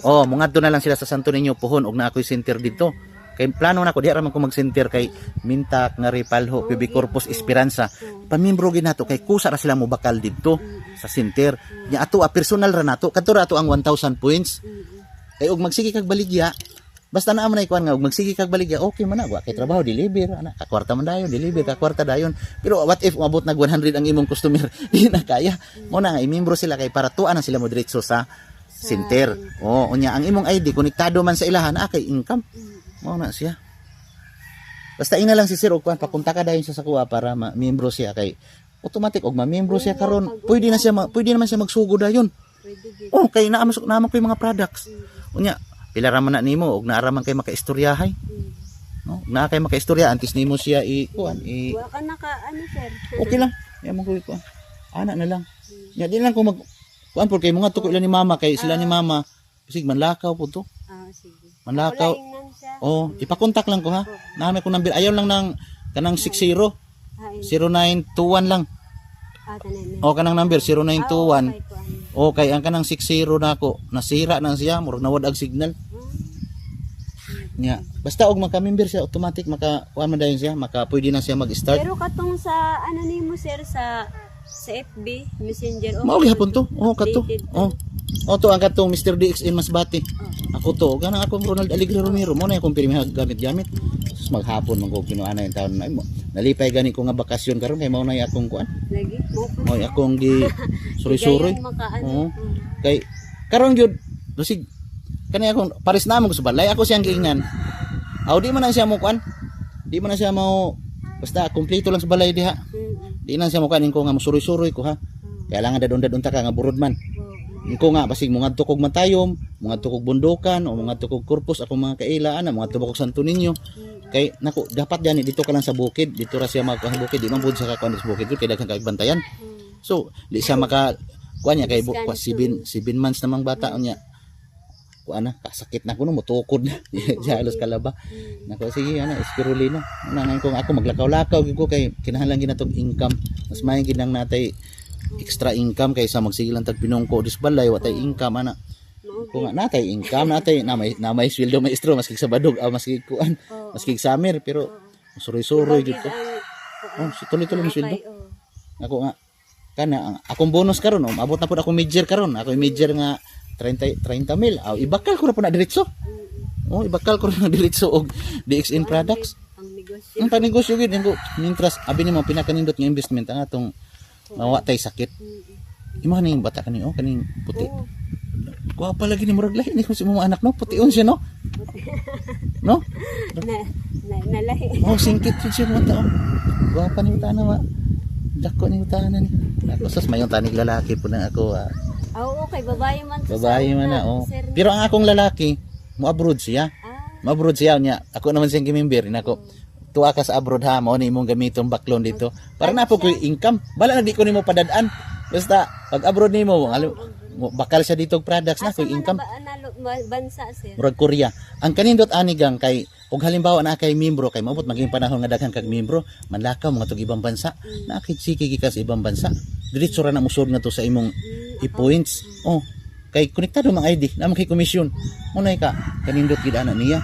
Oh, mo ngadto na lang sila sa Santo Niño puhon og na ako'y center dito. Kay plano na ko di ra man ko mag-center kay Mintak, Ngari, Palho, PB Corpus, Esperanza. Pamiyembro ginato kay kusa ra sila mo bakal dito sa center. Nya ato personal ra nato kadto ra ato ang 1,000 points. Kay og magsige kag baligya basta naa man ay kuan nga og magsige kag baligya okay man na wa kay trabaho deliver ana ka kwarta man dayon deliver ka kwarta dayon pero what if umabot nag 100 ang imong customer di na kaya mo na nga imembro sila kay para tuan na sila mo diretso sa center unya ang imong ID konektado man sa ilahan kay income mo na siya basta ina lang si sir og kuan papunta ka dayon sa kuha para ma-membro siya kay automatic og ma-membro siya karon pwede naman siya magsugo dayon kay naman ko yung mga products unya pila ra man na nimo og naara man kay makaistoryahay. No, naa kay makaistorya antes nimo siya kuan wa ka naka ano sir. Okay lang. Ya mo ko kuan. Ana na lang. Ya di lang ko mag kuan por kay mga tuko ila ni mama kay sila ni mama bisig manlakaw po to. Sige. Manlakaw. Ipakontak lang ko ha. Nami ko number ayaw lang ng kanang 60 0921 lang. Kanang number 0921. Okay, ang kanang 60 na ako, nasira na siya, murag nawad ang signal. Nya, basta og maka-member siya, automatic maka-kuan man dayon siya, pwede na siya mag-start. Pero katong sa ano nimo sir sa FB Messenger mao gihapon to. Kato. To ang katong Mr. DX in Masbate. Ako to, ganang ako Ronald Alegre Romero, mo na akong pirmi gamit-gamit. Sus maghapon man ko kinuana yung taon na nalipay gani ko nga bakasyon karon kay mao na akong kuan. Lagi. Mo akong gi suri-suri. Kay karon gyud lusig kani akong pares na mo ko sa balay ako siyang giingnan. Di man na siya mo kuan. Di man na siya mo basta kompleto lang sa balay diha. Di na siya mo kanin ko nga musuri-suri ko ha. Kaya lang dadon-dadon ta ka nga burod man. Ko nga basig mo ngadto kog Matayom, mo ngadto kog Bundukan o mo ngadto kog Corpus ako mga kaila ana mo ngadto kog Santo Niño. Kay nako dapat gani dito ka lang sa bukid, dito ra siya magkuha bukid, di man bud sa kakuan sa bukid kay daghan kay bantayan. So, di siya maka kuan niya kay 7 months namang bata niya. Kuan na kasakit na kuno motukod na. Halos kalaba. Nako sige ana espirulina. Nangan ko ako maglakaw-lakaw gyud ko kay kinahanglan ginatog income. Mas may ginang natay extra income kaysa magsigilan tag pinungko disbalay watay income ana kung natay income natay na may sweldo maestro maski sa badog maski kuan maski summer pero suroy-suroy jud ko tuloy-tuloy mo sweldo ako nga kana akong bonus karon abot na pud ako major karon ako major nga 30 mil ibakal ko na po na diretso ibakal ko na diretso og DXN products ang panegosyo gid ko interest abi ni mo pinakanindot nga investment ang atong mawa tay sakit. Imo kaning bata kaning kaning puti. Kuha pa lagi ni murag lahi ni ko si mga anak no, putiun siya no. No? Nalahi. Singkit jud siya mga tao. Kuha pa ni utana ma. Dako ni utana ni. Ako sas mayon tanig lalaki po na ako. Okay, babae man sa. Babae man na Pero ang akong lalaki mo abroad siya. Mo abroad siya niya. Ako naman siyang member nako. Tuwa ka sa abroad ha, mao ni imong gamiton baklon dito. Para na po ko income. Bala na di ko nimo padadaan. Basta pag abroad nimo, bakal siya dito og products na ko income. Bansa sir. Murag Korea. Ang kanindot anigang kay og halimbawa na kay membro kay maabot maging panahon nga daghan kag membro, manlakaw mga tug ibang bansa. Nakikisiki ka sa ibang bansa. Diretso ra na musod na to sa imong i-points. Kay konektado mang ID, na kay komisyon. Unay ka kanindot gid ana niya.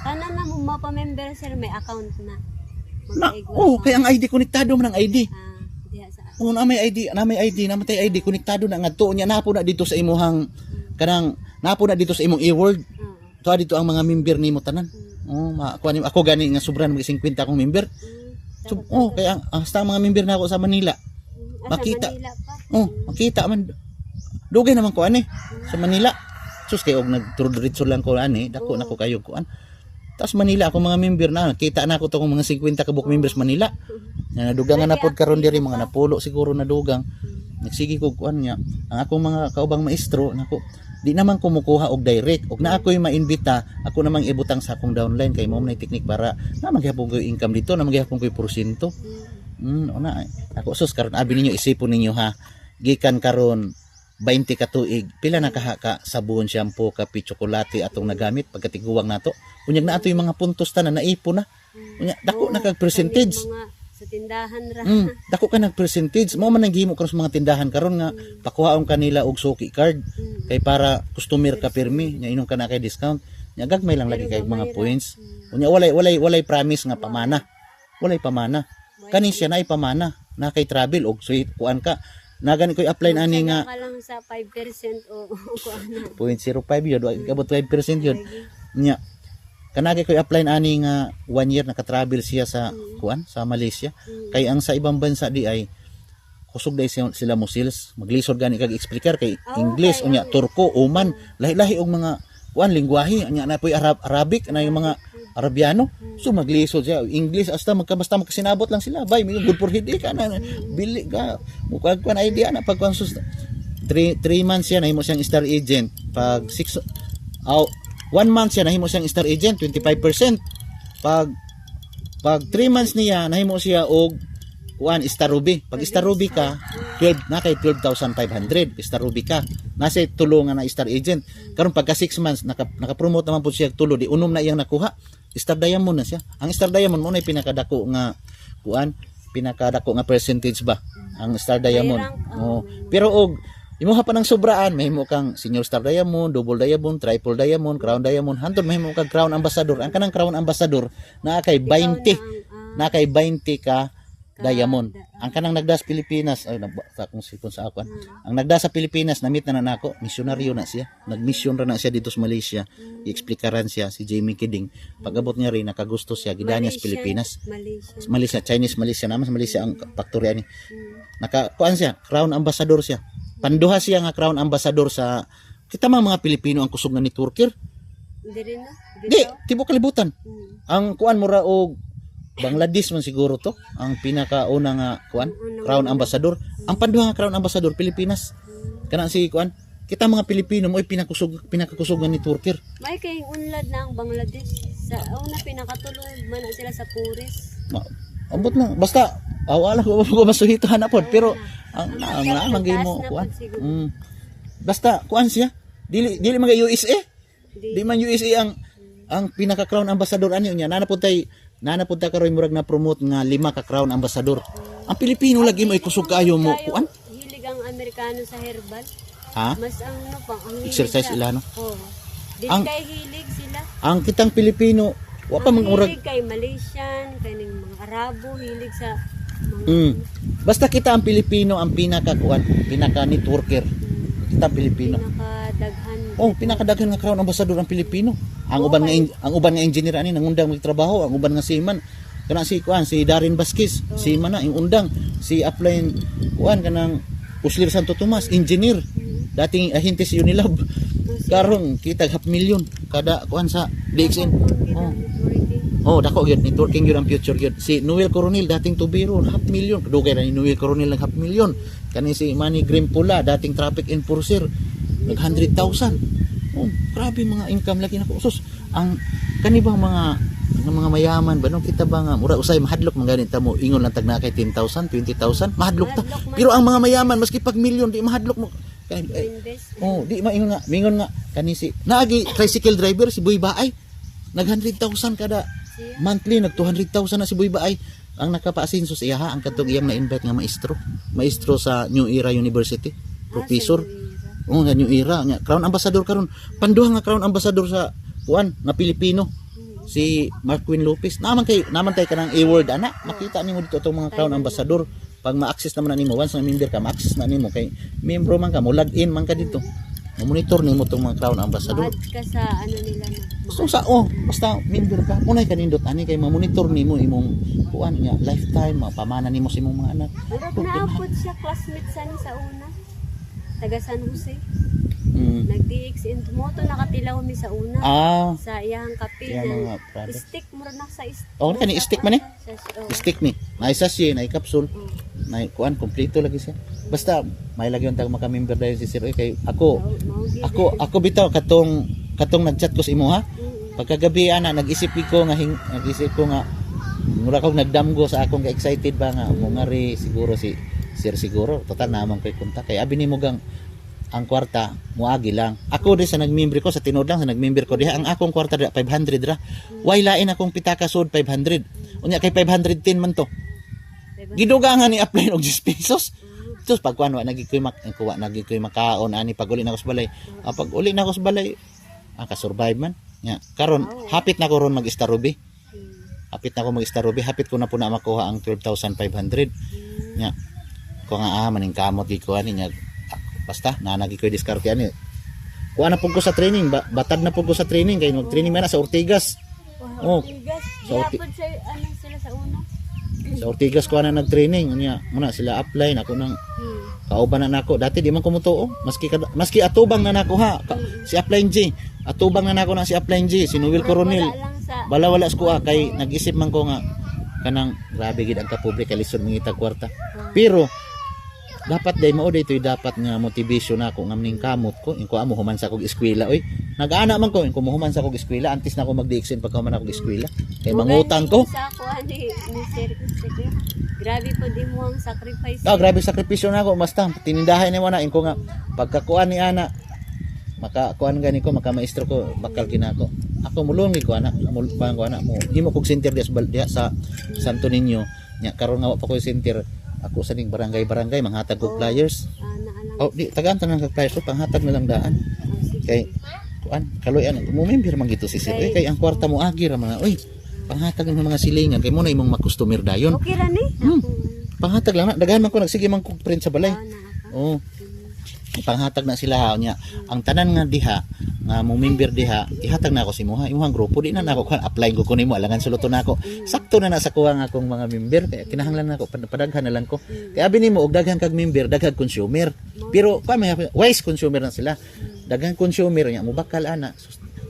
Kana na mo mapa-member sir may account na. Kay ang ID konektado man ang ID. Diha sa. Na may ID, namatay ID konektado na ngadto nya napo na dito sa imong kanang napo na dito sa imong e-world. Tuwa dito ang mga member nimo tanan. Ako gani nga sobra mag 50 akong member. So, kaya hasta ang mga member na ako sa Manila. Makita. Makita man. Dugay naman ko sa Manila. Sus kay og nagturo-diretso lang ko dako na ko kayo kuan. Tas Manila ako mga member na kita na ako to kung mga 50 ka book members Manila. Na nadugangan na pod karon diri mga napulo siguro na dugang. Nagsige ko kuan niya. Ang akong mga kaubang maestro nako di naman kumukuha og direct og na ako'y maimbita ako namang ibutang sa akong downline kay mao na technique para na magyapon ko income dito na magyapon ko porsyento. Ako sus karon abi ninyo isipon ninyo ha. Gikan karon 20 ka tuig pila na ka sabon, shampoo, kape, tsokolate atong nagamit pagkatiguwang nato unyag na ato yung mga puntos tanan naipon na unya dako na kag percentage sa tindahan ra. Dako ka nag percentage mo man nanghimo karon sa mga tindahan karon nga pakuhaon kanila og suki card kay para customer ka pirmi nya inom ka na kay discount nya gagmay lang lagi kay mga points. Unya walay promise nga pamana. Walay pamana. Kani siya na pamana na kay travel og sweet kuan ka. Na gani koy apply ani nga ka lang sa 5% o kuan. 0.05 yun, abot 5% yun. Nya kanagi koy apply ani nga 1 year naka-travel siya sa kuan sa Malaysia. Kay ang sa ibang bansa di ay kusog dai sila mo sales, maglisod gani kag explicar kay English unya Turko, Oman, lahi-lahi og mga kuan lingwahe nya na poy Arabic na yung mga Arabiano. So maglisod siya English basta magkasinabot lang sila. Bay, may good for headache ka na. Bili ka. Mukha ko na idea na pag 3 months siya nahimo siyang star agent. Pag 1 month siya nahimo siyang star agent 25%. Pag 3 months niya nahimo siya og kuan star ruby. Pag star ruby ka 12 na kay 12,500 star ruby ka. Nasa tulungan na star agent. Karon pagka 6 months naka-promote naman po siya tulo di unom na iyang nakuha. Star diamond na siya. Ang star diamond mo na pinakadako nga kuan, pinakadako nga percentage ba ang star diamond. Oh. Pero og imuha pa ng sobraan, mahimo kang senior star diamond, double diamond, triple diamond, crown diamond, hantod mahimo kag crown ambassador. Ang kanang crown ambassador naa kay 20, na kay 20 ka diamond. Ang kanang nagdas Pilipinas ay nabasa kung sipon sa ako. Ang nagdas sa Pilipinas na-meet na nako, misyonaryo na siya. Nagmission ra na siya dito sa Malaysia. I-explikaran siya si Jamie Kiding. Pag-abot niya rin nakagusto siya gidanya sa Pilipinas. Malaysia, Chinese Malaysia naman sa Malaysia ang factory ani. Nakakuan siya, crown ambassador siya. Panduha siya nga crown ambassador sa kita mga Pilipino ang kusog na ni Turkir. Di, tibok kalibutan. Ang kuan mura og Bangladesh man siguro to ang pinakauna nga kuan crown ambassador. Ang panduha nga crown ambassador Pilipinas. Kana si kuan kita mga Pilipino mo ay pinakakusugan ni Turkir. May kay unlad na ang Bangladesh sa una pinakatulong man na sila sa puris. Ambot na basta wala ko masuhito hanapod pero ang manggay mo kuan. Basta kuan siya. Dili mga USA. Di man USA ang pinaka crown ambassador ani nya nanapunta karon murag na promote nga 5 ka crown ambassador. Ang Pilipino lagi mo ikusog kayo mo kuan. Hilig ang Amerikano sa herbal. Ha? Mas ang exercise ila no. Oh. Dili kay hilig sila. Ang kitang Pilipino wa pa murag hilig kay Malaysian, kay ning mga Arabo hilig sa basta kita ang Pilipino ang pinaka networker. Kita ang Pilipino. Pinakadaghan nga crown ambassador ang Pilipino. Ang uban nga engineer ani nangundang magtrabaho, ang uban nga seaman kana si Darin Vasquez, seaman na undang si Upline kanang Uslir Santo Tomas, engineer. Dating ahente si Unilab. Karon kita 500,000 kada sa DXN. Dako gyud networking gyud ang future gyud. Si Noel Coronel dating tubiro 500,000 kadugay na ni Noel Coronel ng 500,000. Kani si Manny Grimpula dating traffic enforcer nag 100,000. Grabe mga income lagi nako. Sus, ang kanibang mga mayaman ba no kita ba nga mura usay mahadlok man ganita mo ingon lang tag na kay 10,000, 20,000 mahadlok ta. Pero ang mga mayaman maski pag milyon di mahadlok mo. Di mingon nga kani si naagi tricycle driver si Boy Baay nag 100,000 kada monthly, nag 200,000 na si Boy Baay. Ang nakapaasinso sa iya ang katong iyang na-invite nga maestro sa New Era University, professor. Nga New Era nya crown ambassador karon. Panduha nga crown ambassador sa nga Pilipino si Marquin Lopez. Naman tay kanang A-word ana. Makita nimo dito itong mga crown ambassador. Pag ma-access naman na nimo once na member ka, ma-access na nimo kay membro man ka, mo log in man ka dito. Monitor nimo itong mga crown ambassador. Mahad ka sa nila na. So basta member ka, unay kanindot ani kay ma-monitor nimo imong nya lifetime, mapamana nimo sa imong mga anak. Naapod siya classmate sa una. Taga San Jose. Nag-DX in moto nakatilaw mi sa una. Sa iyang kapil. Stick mo na sa stick. Kani stick man stick ni. May sachet, may capsule. May kompleto lagi siya. Basta may lagi yung tag maka-member dahil si Sir kay ako bitaw katong nag-chat ko sa imo ha. Pagkagabi ana nag-isip ko nga mura kog nagdamgo sa akong ka-excited ba nga mo ngari siguro si Sir siguro total naman ko'y kontak kay abi nimo gang ang kwarta muagi lang ako di sa nagmember ko sa tinod lang sa nagmember ko diha ang akong kwarta 500 ra way lain akong pitaka sud 500 unya kay 510 man to Gidugangan ni apply og 10 pesos. Tapos pag kuan wa nagikoy makaon ani pag uli na ko sa balay. Pag uli na ko sa balay, ka-survive man. Nya, karon hapit na ko ron mag-Starubi. Hapit na ko mag-Starubi, hapit ko na po na makuha ang 12,500. Nya, ko nga maning kamot gi ko ani nya. Basta nanagi ko diskarte ani. Kuha na po ko sa training, batad na po ko sa training kay mag-training man na sa Ortigas. Wow, Ortigas. Sila sa una. Sa Ortigas ko na nag-training unya muna sila apply nako nang kauban na nako dati di man ko mutuo maski atubang na nako ha si apply G atubang na nako na si apply G si Noel Coronel bala wala ko kay nag-isip man ko nga kanang grabe gid ang kapublik kay lisod mangita kwarta pero dapat day mao daytoy dapat nga motivation nako nga ning kamot ko inko amo human sa kog eskwela oy nag-ana man ko inko human sa kog eskwela antes na ako mag-diexin pagka man ako eskwela kay mangutang ko sa ako ani ni Sir Kusig. Grabe po di mo ang sacrifice. Grabe sakripisyo na ako basta tinindahan ni mo na inko nga pagkakuan ni ana makakuan gani ko makamaestro ko bakal kinako ako mulungi ko ana mulpang ko ana mo himo kog center diya sa Santo Niño nya karon nga wa pa ko center ako sa ning barangay manghatag og flyers di tagaan tanan kag flyers so panghatag na lang daan kay kuan kaloyan mo member man gito si Sir kay ang kwarta mo agi ra mga oy panghatag ng mga silingan kay mo na imong makustomer dayon okay ra ni panghatag lang na daghan man ko nagsige man kog print sa balay panghatag na sila nya ang tanan nga diha nga mo member diha ihatag na ako si moha imong grupo di na nako kan apply ko nimo alangan suluton nako sakto na sa kuha nga akong mga member kaya kinahanglan nako padaghan na lang ko kaya abi nimo og daghan kag member daghang consumer pero pa may wise consumer na sila daghang consumer nya mo bakal ana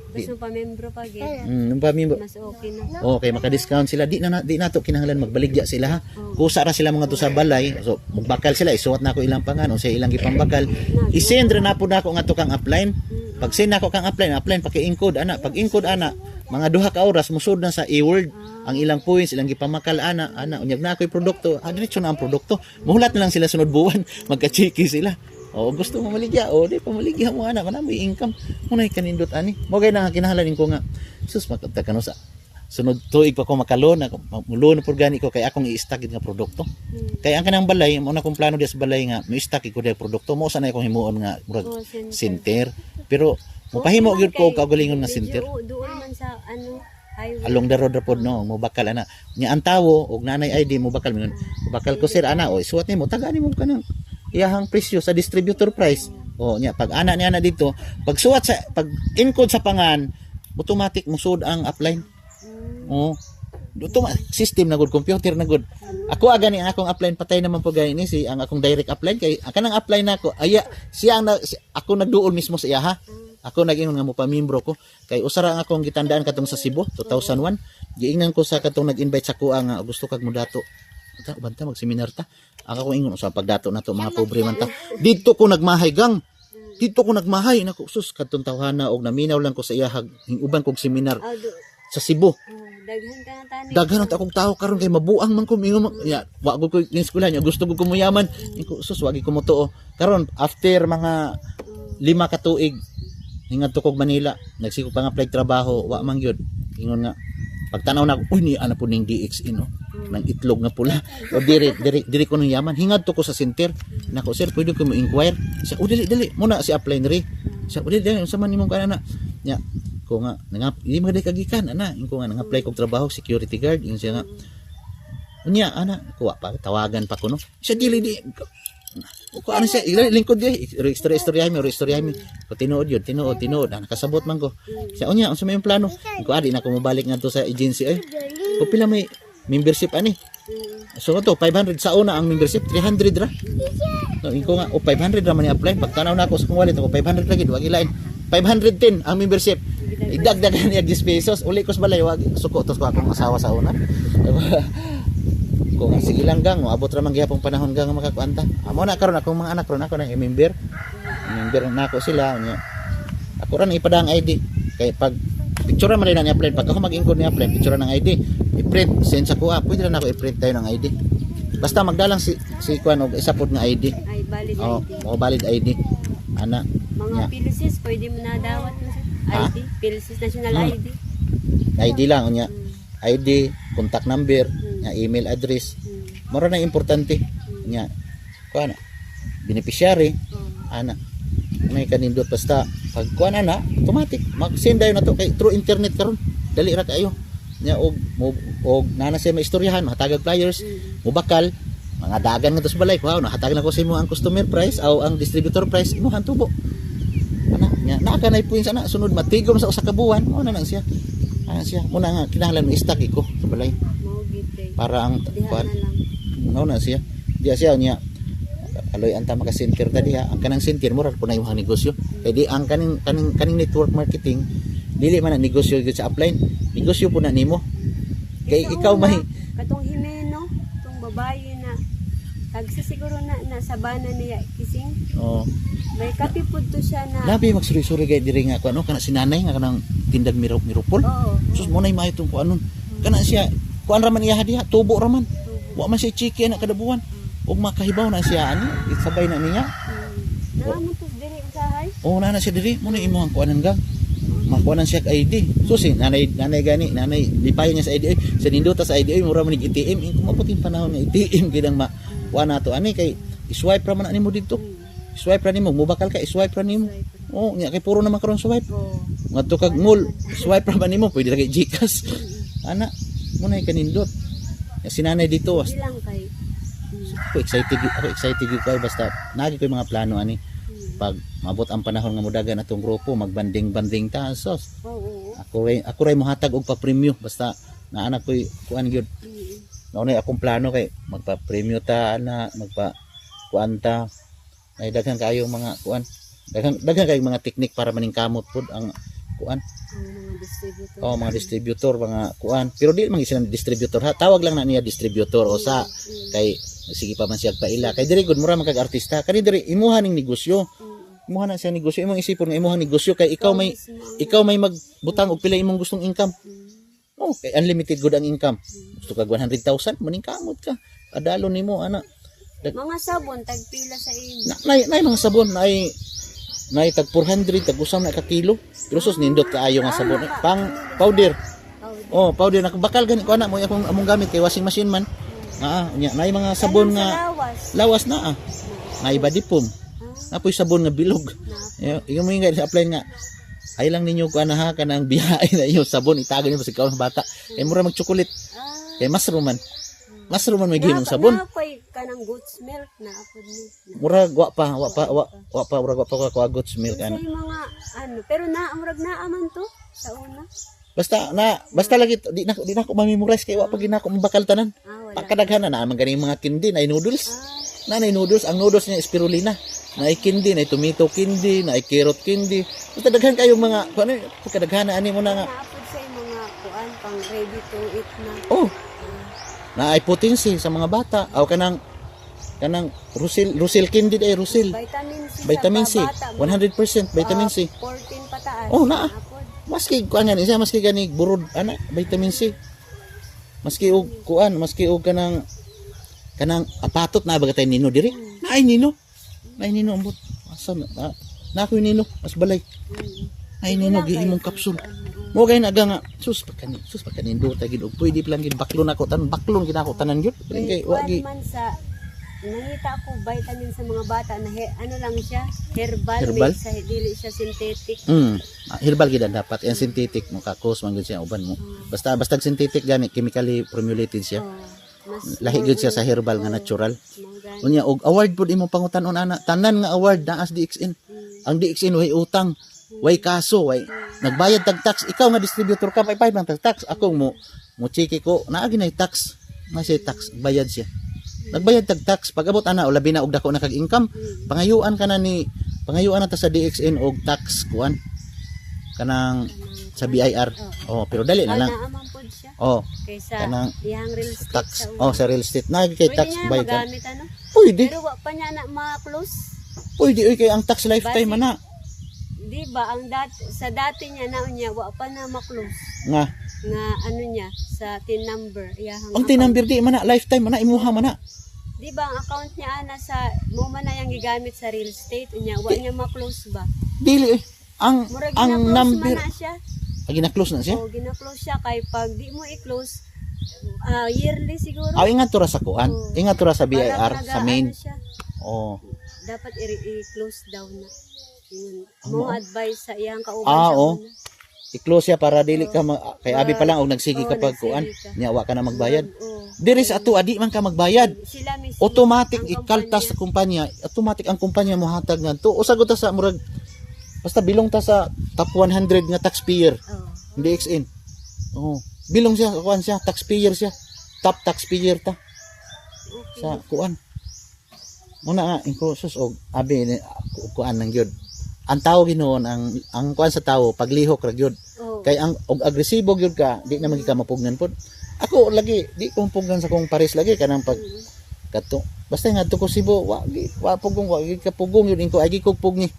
Gusto pa membro pa gid. Mas okay na. Okay, maka-discount sila. Di na to kinahanglan magbaligya sila ha. Kusa ra sila mga to sa balay. So, magbakal sila isuot na ako ilang pangan o sa ilang gipambakal. I-send ra na pud nako nga to kang upline. Pag send nako kang upline paki-encode ana. Pag encode ana, mga duha ka oras musud na sa e-word ang ilang points, ilang gipamakal ana unyag na ako'y produkto. Diretso na ang produkto. Muhulat na lang sila sunod buwan. Magka-checky sila. Gusto mo maligya di pa maligya mo ana kana may income munay kanindot ani mo gay na kinahanglan ko nga sus makabta kano sa sunod tuig pa ko makalon ako mulon pud gani ko kay akong i-stock nga produkto kay ang kanang balay mo na kong plano des balay nga mo i-stock ko di produkto mo sanay akong himuon nga murag center pero mopahimo gyud ko kaugalingon nga center duol man sa along the road rapod no mo bakal ana nya ang tawo og nanay ID mo bakal ko sir ana suwat nimo taga nimo kanang iyahang presyo sa distributor price. Nya pag ana niya na dito, pag suwat sa pag encode sa pangan, automatic musud ang upline. System na good, computer na good. Ako agani ang akong upline patay naman po gani si ang akong direct upline kay kanang upline nako siya ang ako nagduol mismo sa iya ha. Ako nag-ingon nga mo pamembro ko kay usara ang akong gitandaan katong sa Cebu 2001. Giingnan ko sa katong nag-invite sa kuha nga gusto kag modato. Banta mag-seminar ta. Ang ako ingon sa pagdato nato mga pobre man ta. Dito ko nagmahay gang. Dito ko nagmahay nako sus kadtong tawhana og naminaw lang ko sa iyahag hinguban kog seminar sa Cebu. Daghan ka na tani. Daghan ta akong tawo karon kay mabuang man ko mingon ya wa ko yung eskwela nya gusto ko kumuyaman. Inko sus wagi ko mo tuo. Karon after mga 5 ka tuig hingadto kog Manila nagsikog pa nga apply trabaho wa man gyud. Ingon nga pagtanaw na uy ni ana pud ning DXI no nang itlog nga pula o diri ko nang yaman hingad to ko sa center nako sir pwede ko mo inquire siya dili muna si apply nri siya dili unsa man nimong kana nya ko nga hindi magaday kagikan ana inko nga nang-apply kog trabaho security guard ingon siya nga unya ana ko pa tawagan pa ko no siya dili ko ano siya lingkod di istorya mi ko tinuod nakasabot man ko siya unya unsa may plano ko adi na ko mobalik ngadto sa agency ko pila may membership ani so to 500 sa una ang membership 300 ra so inko nga 500 ra man i-apply pagtanaw na ako sa kong wallet ko 500 lagi wag ilain 510 ang membership idagdagan niya 10 pesos uli ko sa balay wag suko tos ko akong asawa sa una ko nga sige lang gang abot ra man gyapon panahon gang makakuanta amo na karon akong mga anak ron ako na member na ako sila nya ako ran ipadang ID kay pag picture man rin ang i-apply pag ako mag-encode ni apply picture ng ID i-print send sa kuha pwede na ako i-print tayo ng ID basta magdalang si kuan og isa pod nga ID ay valid ID valid ID ana mga PLCs pwede mo na dawat ID PLCs national ID lang nya ID contact number nya email address mara na importante nya kuan beneficiary ana may kanindot basta pag kuan ana automatic mag-send dayon nato kay through internet karon dali ra kayo nya og nana siya maistoryahan mahatagag flyers mubakal mga dagan nga to sa balay wow nahatag na ko sa imo ang customer price o ang distributor price imo han tubo ana nya naa kanay points ana sunod matigom sa usa ka buwan mo na lang siya ana siya muna nga kinahanglan mo stock ko sa balay para ang kuan no na siya diya siya niya aloy anta maka center ta diha ang kanang center mo ra po na imong negosyo kay di ang kaning network marketing dili man ang negosyo gyud sa upline negosyo po na nimo kay ikaw may katong himeno tong babae na siguro na sabana niya kising may kapi pud to siya na labi magsuri-suri kay diri nga kuno kana sinanay nga kanang tindag miropol sus mo nay maayo tong kuanon kana siya kuan ra man iya diha tubo ra man wa man siya chiki na kada buwan ug makahibaw na siya ani isabay na niya naman to diri usahay na siya diri mo na imong kuanan gang makuha siya ID susi nanay gani nanay lipayon niya sa ID sa nindota sa ID mura man ig ATM kung maputing panahon nga ATM gidang makuha nato ani kay i-swipe ra man nimo dito i-swipe ra nimo mubakal ka i-swipe ra nimo nya kay puro naman karon swipe ngadto kag mall swipe ra man nimo pwede ra kay GCash ana mo na kanindot sinanay dito ilang kay ako excited ko basta nagi ko yung mga plano ani pag mabot ang panahon nga mudagan atong grupo magbanding ta sos ako ray mohatag og pa-premyo basta naanak ko kuan gyud naunay akong plano kay magpa-premyo ta ana kuan ta ay daghan kayo mga kuan daghan kay mga teknik para maningkamot pud ang kuan mga distributor mga kuan pero di man sila distributor ha tawag lang na niya distributor o sa kay sige pa man siya paila kay diri gud mura man kag artista kani diri imuha ning negosyo imuha na siya negosyo imong isipon nga imuha negosyo kay ikaw may magbutang og pila imong gustong income kay unlimited gud ang income gusto kag 100,000 maningkamot ka adalo nimo ana mga sabon tag pila sa imo nay mga sabon nay tag 400 tag usam na ka kilo pero sus nindot kaayo nga sabon pang powder powder nakabakal gani ko ana mo among gamit kay washing machine man nya nay mga sabon nga lawas na nay body foam napoy sabon nga bilog iyo mo nga apply nga ay lang ninyo ko ana ha kanang biyahe na iyo sabon itagan niyo sa ikaw ng bata kay mura mag chocolate kay mushroom man may ginong sabon napoy kanang goat's milk na apod ni mura wa pa ko goat's milk ano mga pero murag naaman to sa una basta lagi di na ko ma-memorize kay wa pa ginako mabakal tanan pagkadaghan na man ganing mga kindi na noodles nanay noodles ang noodles niya spirulina na kindi na tomato kindi na carrot kindi basta daghan kayo mga kuno pagkadaghan ani mo na nga naapod sa mga kuan pang ready to eat na na ay potency sa mga bata aw kanang rusil kindi day rusil vitamin C 100% vitamin C 14 pataas na maski kuan yan siya maski gani burod ana vitamin C maski og kuan maski og kanang apatot na bagatay nino diri naay nino ambot asa na ako nino as balay ay nino gihimong kapsul mo gay naga nga sus pagkanindo ta gid og pwede lang gid baklon ako tanan gyud kay wagi man sa nangita ko vitamin sa mga bata na ano lang siya herbal? Sa dili siya synthetic herbal gid dapat ang synthetic mo kakos man gyud siya uban mo basta synthetic gani chemically formulated siya lahi gyud siya sa herbal nga natural unya og award pud imo pangutan-on ana tanan nga award na as DXN ang DXN way utang way kaso way nagbayad tag tax ikaw nga distributor ka pay lang tag tax ako mo chiki ko naa ginay tax na siya tax bayad siya nagbayad tag tax pag abot ana o labi na og dako na kag income pangayuan na ta sa DXN og tax kuan kanang sa BIR pero dali na lang kaysa iyang real estate tax sa real estate na kay tax bayad magamit pwede pero wa pa niya na ma-close pwede kay ang tax lifetime ana di ba ang dati niya na unya wa pa na ma-close nga ano niya sa tin number ang tin number di man na lifetime man na imuha man na di ba ang account niya ana sa mo man na yang gigamit sa real estate unya wa niya ma-close ba dili ang number na siya gina-close na siya gina-close siya kay pag di mo i-close Yearly siguro. Ingat tura sa kuan. Oo. Ingat tura sa BIR Parang sa main. siya. Oh. Dapat i-close down na. Yun. Ano? Mo advice sa iyang kauban Oo. una. I-close siya para dili ka kay abi pa lang og nagsigi Oo, ka pag nagsigi kuan. ka. Nyawa ka na magbayad. Oo. Diri sa ato adi man ka magbayad. Sila mismo. Automatic ang ikaltas sa kumpanya. kumpanya. Automatic ang kumpanya mo hatag ngadto. Usagot ta sa murag basta bilong ta sa top 100 nga taxpayer. Oo. DXN. Oh. Bilong siya kuan siya taxpayer siya. Top taxpayer ta Okay. sa kuan. Muna nga inkursos og abi ni kuan nang gyud. Ang tao ginoon ang kuan sa tao paglihok ra gyud. Oo. Kay ang og agresibo gyud ka, di na magika mapugnan pod. Ako lagi di ko pugnan sa kong pares lagi kanang pag kato. Basta nga ko Cebu, wa pugong wa ka pugong yun ko agi ko pugni.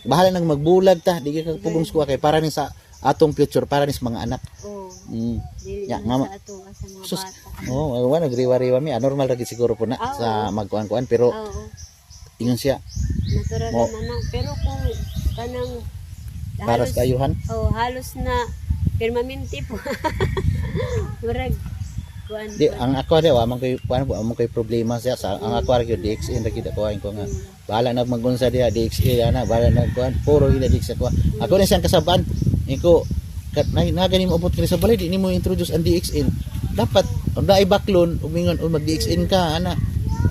Bahala nang magbulag ta, di ka pugong ko kay para ni sa atong future, para ni sa mga anak. Oo. Dili Ya, na nga sa ato sa mga Sus, bata. wa nagriwa-riwa mi, normal ra gid siguro po na Oo. sa magkuan-kuan pero Oo. ingon siya Natural Mo- naman na. Pero kung kanang para sa kayuhan. halos na permanente po. Murag kuan. Di ang ako di wa man kay kuan mo kay problema siya sa ang ako ra gyud DXN ra kita kuan ko nga. Bahala na magunsa diha DXN ana, bahala na kuan puro ila DXN ko. Ako na siyang kasabaan. Iko kat na gani mo abot kini sa balay di nimo introduce ang DXN. Dapat ang daay baklon umingon mag DXN ka ana.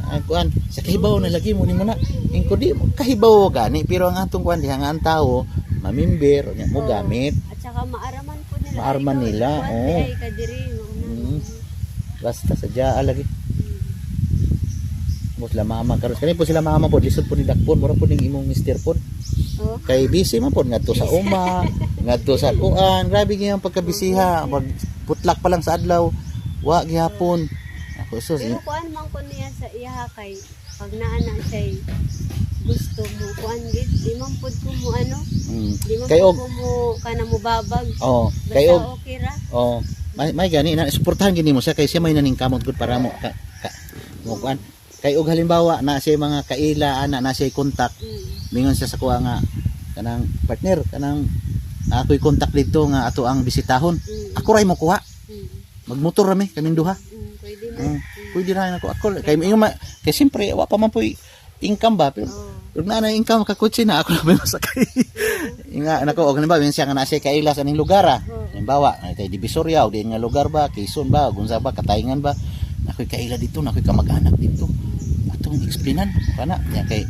Ang kuan sa kahibaw na lagi mo nimo na. Ingko di mo kahibaw gani pero ang atong kuan diha nga ang tawo mamimber nya mo gamit. At saka maaraman po nila. Maaraman nila, oo. Ay kadiri. Basta sadya lagi. Mo sila mama karon kani po sila mama po lisod po ni dakpon mura po ning imong mister po. Oh. Kay busy man po ngadto sa uma, ngadto sa kuan, grabe gyud ang pagkabisiha, pag putlak pa lang sa adlaw, wa gyapon. Ako sus. Pero kuan man ko niya sa iya kay pag naana siya gusto mo kuan gid di man pud ko mo ano di man Kay pud og ko mo kana mo babag oh, basta kay og okay ra. oh, may gani na suportahan gini mo siya kay siya may naningkamot gud para mo mo kuan. Kay og halimbawa na siya mga kaila ana na siya kontak mingon siya sa kuha nga kanang partner kanang ako'y kontak dito nga ato ang bisitahon. Ako ray mo kuha. Magmotor rami kaming duha. Pwede na. Pwede ra nako ako kay kay siyempre wa pa man poy income ba pero na income ka kutsi na ako na may masakay. Inga nako og halimbawa siya nga na siya kaila sa ning lugar halimbawa kay Divisoria o din nga lugar ba Quezon ba gunsa ba Katayngan ba ako'y kaila dito ako'y kamag-anak dito atong explainan kana ya kay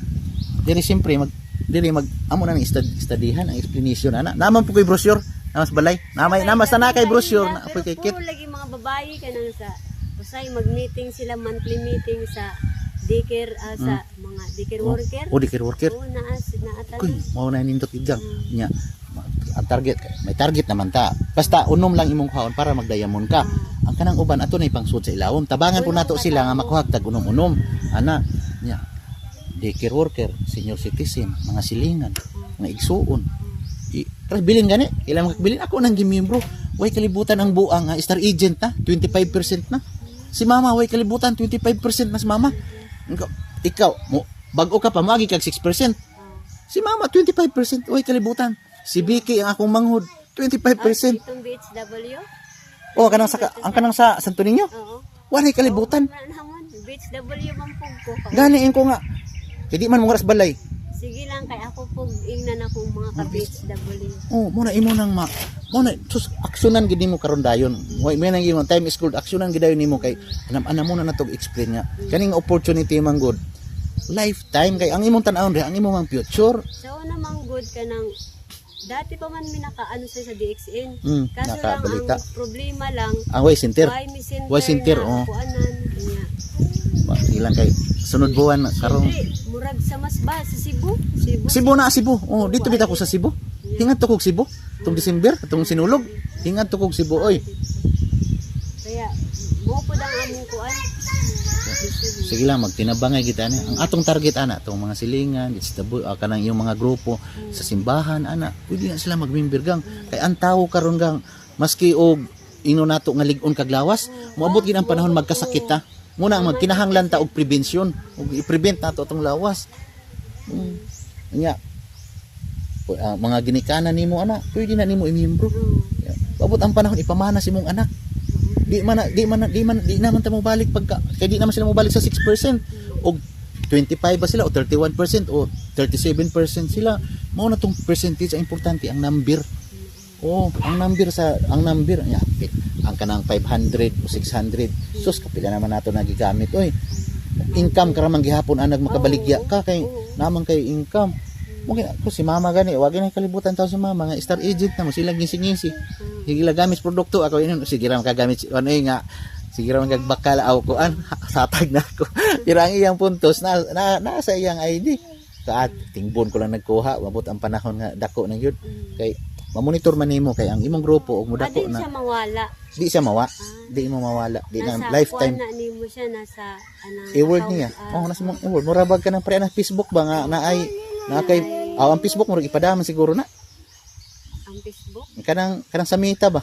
diri siyempre mag amo na ni studyhan ang explanation ana naman po kay brochure namas balay namas na kay brochure na po kay kit puro lagi mga babae kanang sa usay mag-meeting sila monthly meeting sa daycare sa mga daycare worker. o daycare worker Oo, naatan. kuy mao na nindot idyang nya ang target may target naman ta basta unom lang imong kaon para magdayamon ka ang kanang uban ato na ipangsud sa ilawom tabangan po nato sila nga makuhag tag unom-unom ana nya daycare worker senior citizen mga silingan mga igsuon bilin gani ilang makbilin ako nang gimembro way kalibutan ang buang star agent na 25% na si mama way kalibutan 25% na si mama ikaw mo bago ka pa magi kag 6% si mama 25% way kalibutan si Vicky ang akong manghod 25% Itong BHW? oh kanang sa ang kanang sa Santo Niño Oo. wala kalibutan Wala naman. BHW man pug ko. ganiin ko nga kay di man mo ras balay Sige lang kay ako pug ingnan akong mga ka BHW. oh muna imo nang muna sus aksyonan gid nimo karon dayon way may nang imong time is gold aksyonan gid dayon nimo kay anam mo na natog explain nga kaning opportunity man good lifetime kay ang imong tan-awon ang imong ang future So namang good ka nang dati pa man mi nakaano sa DXN. Kaso lang nakabalita. ang problema lang ang way center Way center oh kuanan niya. ilang kay sunod buwan karon Murag sa Masba sa Cebu. Cebu oh dito bitaw ko sa Cebu hingat to kog Cebu tong December atong sinulog hingat to kog Cebu oy Kaya mo pud ang among kuan. sige lang magtinabangay kita ani ang atong target ana tong mga silingan kanang yung mga grupo sa simbahan ana pwede na sila magmember gang kay ang tawo karon gang maski og ino nato nga lig-on kag lawas moabot gid ang panahon magkasakit ta muna ang magkinahanglan ta og prevention ug i-prevent nato atong lawas nya mga ginikanan nimo ana pwede na nimo i-membro abot ang panahon ipamana sa imong anak di naman ta mo balik pagka kay di naman sila mo balik sa 6% o 25 ba sila o 31% o 37% sila. Mao na tong percentage ang importante, ang number. Ang number niya. Ang kanang 500 o 600. Sus kapila naman nato nagigamit oy. Income karamang gihapon anag makabaligya ka kay naman kay income. Mungkin ako si mama gani, wag na kalibutan taw si mama nga star agent na mo sila ngisi-ngisi. Sige gamit produkto ako inon sige ra makagamit ano nga sige ra magagbakal aw ko satag na ako. Pero ang iyang puntos na sa iyang ID. Kaat tingbon ko lang nagkuha, mabot ang panahon nga dako na gyud. Kay mamonitor man nimo kay ang imong grupo og mudako na. Siya mawala. Di siya di mo mawala. Di na lifetime. Na nimo siya nasa e-word niya. Nasa mong e-word. Murabag ka ng pre na Facebook ba nga naay na kay ang Facebook mo ipadaman siguro na. Ang Facebook? Kanang sa Meta ba?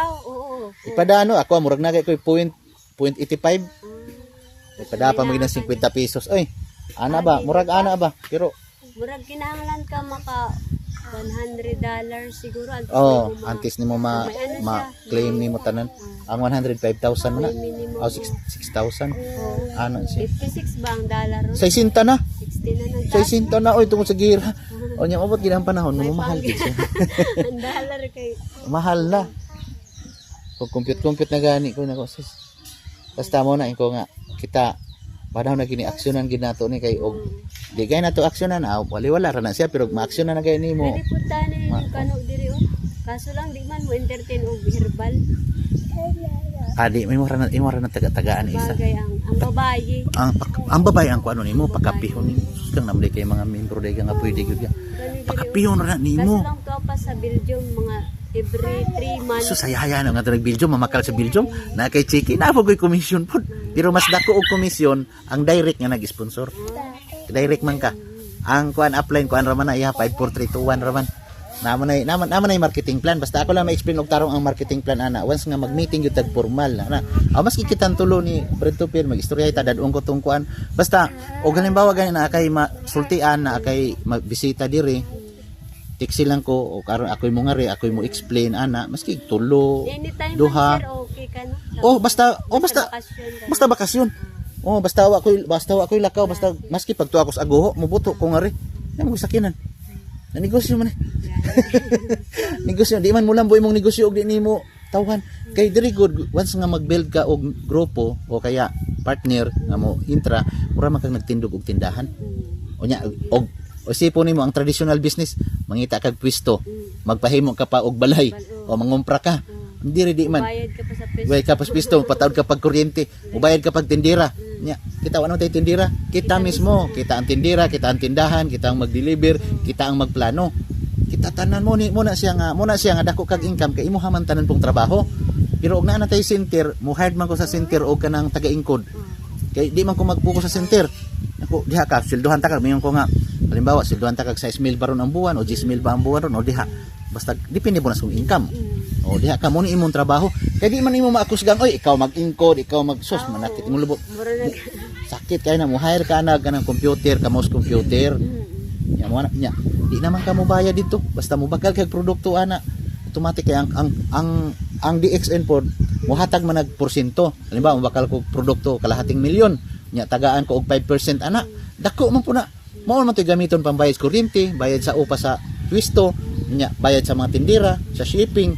Oo. Ipadano ako murag na kay ko 0.85. Ipada pa mo ng 50 pesos. Oy. Ana ba? Murag ana ba? Pero murag kinahanglan ka maka $100 siguro antes nimo ma-claim nimo tanan. Ang 105,000 mo na. 6,000. Ano siya? 56 ba ang dollar? 60 na. 60 na 60 na oy tungod sa gira. O nya mabot gid ang panahon mahal gid siya. Ang dollar kay mahal na. Kung compute na gani ko nako sis. Basta mo na ko nga kita panahon na gini aksyonan gid nato ni kay og di gay nato aksyonan wala ra na siya pero ma-aksyonan na gay nimo. Dili pud tani kanu diri kaso lang di man mo entertain og herbal. Adi may mura na taga-tagaan isa. Bagay ang babae. Ang babae ang kuano nimo pakapihon nimo. Kang namday kay mga membro day nga pwede gyud ya. Pakapihon ra nimo. Kaso lang to pa sa Belgium mga every 3 months. So sayaya na nga drag Belgium mamakal sa Belgium na kay Chiki na po commission pod. Pero mas dako og commission ang direct nga nag-sponsor. Direct man ka. Ang kuan upline kuan ra man na iya 54321 ra man. Naman ay marketing plan basta ako lang ma-explain og tarong ang marketing plan ana once nga mag-meeting gyud tag formal na. Mas kikitan tulo ni Brento Pier mag-istorya ta dadung ko tong kuan. Basta og halimbawa gani na kay masultian na kay magbisita diri. Tiksi lang ko o karon ako'y mo ngari ako'y mo explain ana maski tulo duha okay ka no? basta bakasyon basta ako'y lakaw basta maski pagtuwa ko sa agoho mubuto ko ngari na mo sakinan na negosyo man negosyo di man mo lambo imong negosyo og di nimo tawhan kay diri good once nga mag-build ka og grupo o kaya partner nga mo intra mura man kang nagtindog og tindahan unya og o sipon nimo ang traditional business mangita kag pwesto magpahimo ka pa og balay o mangumpra ka diri di man bayad ka pa sa pwesto patawad ka pag kuryente ubayad ka pag tindera nya kita ano tay tindera kita mismo kita ang tindera kita ang tindahan kita ang mag-deliver kita ang magplano kita tanan mo na siya nga dako kag income kay imo haman tanan pong trabaho pero og naa na tay center mo hired man ko sa center og kanang taga-ingkod kay di man ko magpuko sa center ako diha ka silduhan ta kag mayon ko nga halimbawa silduhan ta kag 6,000 baron ang buwan o 10,000 ba ang buwan ron o diha basta depende po na sa income o diha ka mo ni imong trabaho kay di man imo maakusgan oy ikaw mag-ingkod ikaw mag-sus manakit imong lubot sakit kay na mo hire ka na ganang computer ka mouse computer nya mo nya di naman ka mo bayad dito basta mo bakal kag produkto ana automatic kay ang DXN pod mohatag man nag porsyento halimbawa mo bakal ko produkto kalahating milyon nya tagaan ko og 5% ana dako man po na mao man to gamiton pambayad sa kuryente bayad sa upa sa pwesto nya bayad sa mga tindera sa shipping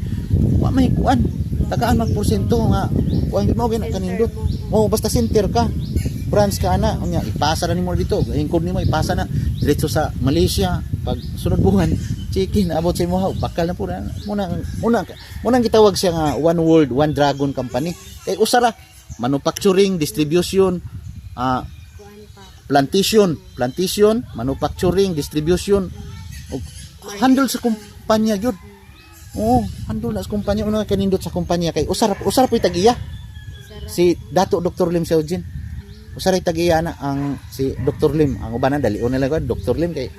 wa may kuan tagaan mag porsyento nga kuan mo gina kanindot mo basta center ka branch ka ana nya ipasa na nimo dito ingkod nimo ipasa na diretso sa Malaysia pag sunod buwan chicken abot sa imo bakal na po na muna gitawag siya nga one world one dragon company kay usara manufacturing distribution plantation manufacturing distribution handle sa kumpanya gyud handle na sa kumpanya una kanindot sa kumpanya kay usara po tag-iya si Dato Dr. Lim Seojin usara tag-iya na ang si Dr. Lim ang uban na dali una lang Dr. Lim kay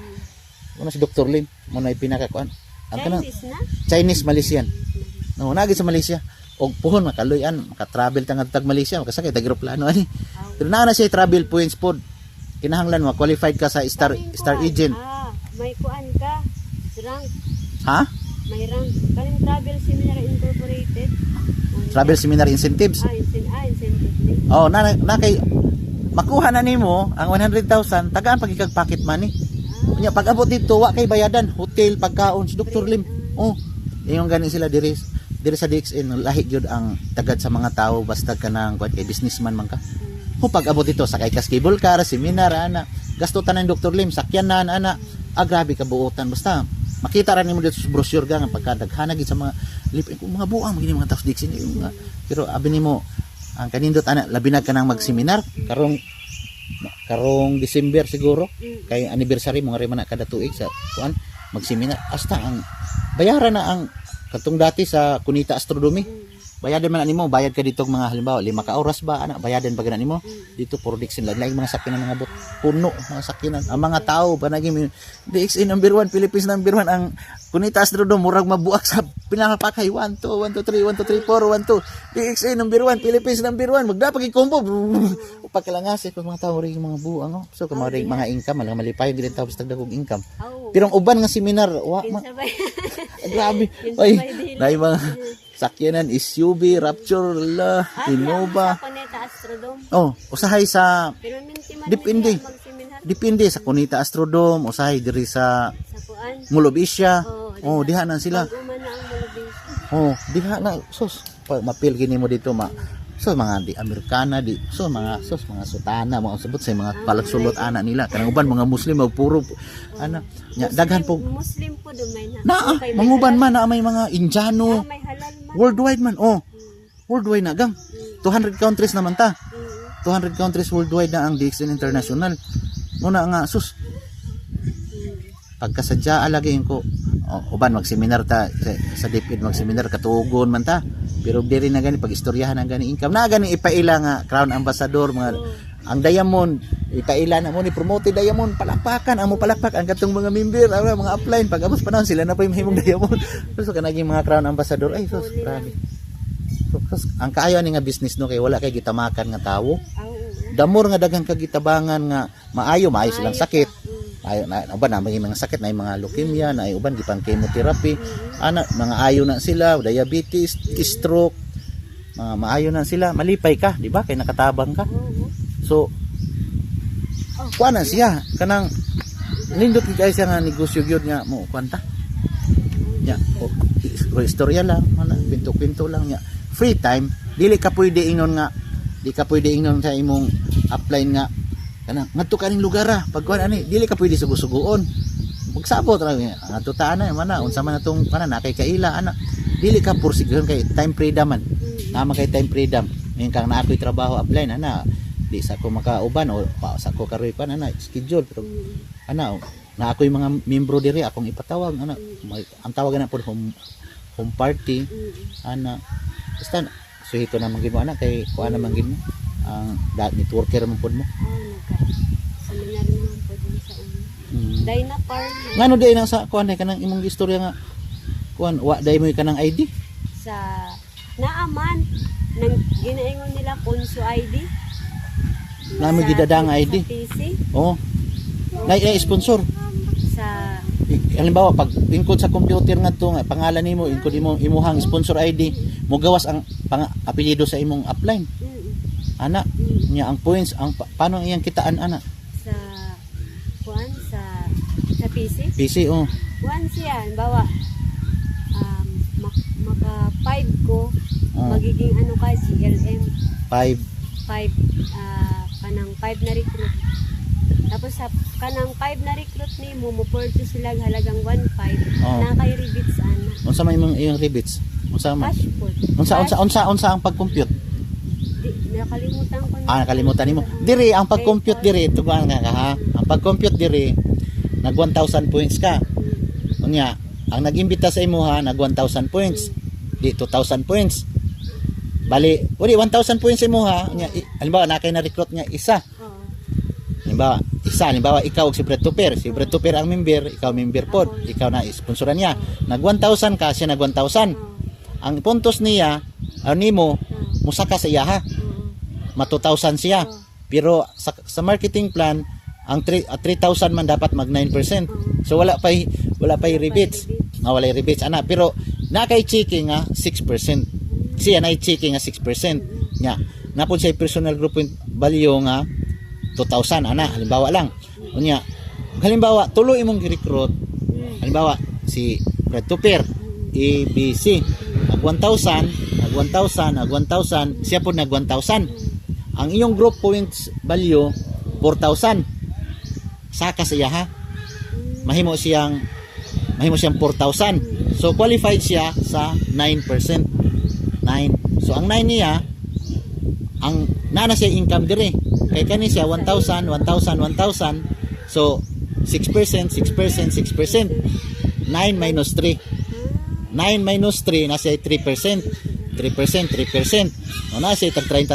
una si Dr. Lim mo na pinakakuan ang kanang Chinese Malaysian nagi sa Malaysia og puhon makaluyan maka-travel tag Malaysia makasakay tag eroplano ani pero na siya travel points pod kinahanglan mo qualified ka sa star agent may kuan ka rank ha may rank kaning travel seminar incorporated travel seminar incentives. Incentive ni. Oh, na kay makuha na nimo ang 100,000 tagaan pagikag pocket money. Unya pag abot dito wa kay bayadan, hotel, pagkaon si Dr. Lim. Oh, ingon gani sila diri sa DXN lahi gyud ang tagad sa mga tao basta kanang kay businessman man ka. O pag abot dito sakay ka sa cable car, seminar ana, gasto tanan Dr. Lim, sakyanan ana. Grabe ka buotan basta makita ra nimo dito sa brochure nga pagkadaghanag sa mga mga buang magini mga taos DXN pero abi nimo ang kanindot ana labi na ka nang magseminar karong December siguro kay anniversary mo nga rin man kada tuig sa kuan magseminar hasta ang bayaran na ang katong dati sa Kunita Astronomy bayadan man nimo bayad ka dito mga halimbawa 5 ka oras ba ana bayadan pa nimo dito for DXN lain mga sakyanan mga puno mga sakyanan ang mga tao pa naging DXN number 1 Philippines number 1 ang Kunita Astronomy murag mabuak sa pinakapakay 1 2 1 2 3 1 2 3 4 1 2 DXN number 1 Philippines number 1 magdapag i-combo pagkalangase kung mga tao ring mga buang so kung mga income lang malipay gid tapos dagdag og income pero ang uban nga seminar wa grabe ay nay mga sakyanan SUV Rapture la Innova Sa Kunita Astrodome. oh usahay sa Pero minti man depende magseminar. depende sa Kunita Astrodome usahay diri sa Sa kuan. Mulobisya diha na sila Uma na ang Mulubis. diha na sus mapil gini mo dito mga di Amerikana mga sutana mga sabot sa mga palagsulot ana nila kanang uban mga Muslim puro ana nya daghan po Muslim po dumay na. manguban man na may mga Indiano May halal man. worldwide man worldwide na gang 200 countries naman ta 200 countries worldwide na ang DXN International muna nga sus pagkasadya alagayin ko uban magseminar ta sa DepEd magseminar katugon man ta pero diri na gani pag istoryahan ang gani income na gani ipaila nga Crown Ambassador mga ang Diamond ipaila na mo ni promote Diamond palakpakan ang mo palakpak ang katong mga member mga upline pag abot panahon sila na pa mahimong Diamond so kanaging mga Crown Ambassador ay sus grabe so ang kaayo ni nga business no kay wala kay gitamakan nga tawo damor nga daghang kagitabangan nga maayo silang sakit ayo na uban na may mga sakit na mga leukemia na uban gipang chemotherapy ana mga ayo na sila diabetes stroke mga maayo na sila malipay ka di ba kay nakatabang ka so kuana siya kanang nindot kay siya nga negosyo gyud nga mo kwanta nya istorya lang ana pinto-pinto lang nya free time dili ka pwede ingon sa imong upline nga kanang ngadto kaning lugar pagkuan ani dili ka pwede sugo-sugoon magsabot ra nga tutaan na man unsa man atong na kay kaila ana dili ka pursigon kay time freedom man naman kay time freedom ngayon kang naakoy trabaho upline ana di sa ko makauban o sa ko karoy pa ana schedule pero ana naakoy mga membro diri akong ipatawag ana ang tawag na pod home party ana basta suhito na mangin mo ana kay kuan na mangin mo ang networker man pod mo Seminar naman po din sa una. Dina Park. Ngano day na sa kuan kanang imong istorya nga kuan wa day mo kanang ID? Sa naaman nang ginaingon nila Konso ID. Namo gidadang ID. Sa PC. Oh. Nay sponsor. Sa halimbawa pag ingkod sa computer ngadto nga pangalan nimo ingkod imuhang sponsor ID mo gawas ang apelyido sa imong upline. Ana nya ang points ang paano iyang kitaan ana? Sa kuan sa PC. PC Kuan siya bawa maka 5 ko magiging ano kay CLM 5 kanang 5 na recruit. Tapos sa kanang 5 na recruit ni mo purchase sila halagang 1.5 na kay rebates ana. Unsa may imong rebates? Unsa man? Unsa ang pag-compute? Nakalimutan ko nakalimutan nimo. Diri ang pag-compute diri tugan nga ha. Ang pag-compute diri nag 1,000 points ka. Unya, ang nag-imbita sa imo ha nag 1,000 points. Di 2,000 points. Bali, 1,000 points sa imo ha. Unya, halimbawa na kay na recruit nga isa. Halimbawa ikaw og si Brad Tupper ang member, ikaw member pod, ikaw na sponsoran niya. Nag 1,000 ka, siya nag 1,000. Ang puntos niya nimo musaka sa iya ha. Ma 2,000 siya. Pero sa marketing plan ang 3,000 man dapat mag 9%. So wala pa rebates. Wala rebates ana pero na kay checking 6%. siya na i-checking nga 6%. Nya, napod siya personal group value nga 2,000 ana halimbawa lang. Unya, halimbawa tuloy imong gi-recruit. Halimbawa si Fred Tupper, A, B, C. Nag 1,000, siya po nag 1,000. Ang iyong group points value 4,000. Saka siya ha. Mahimo siyang 4,000. So qualified siya sa 9%. 9. So ang 9 niya ang nana siya income dire. Kay kani siya 1,000. So 6%. 9 minus 3. 9 minus 3 na siya 3%. 3%. O na siya 30.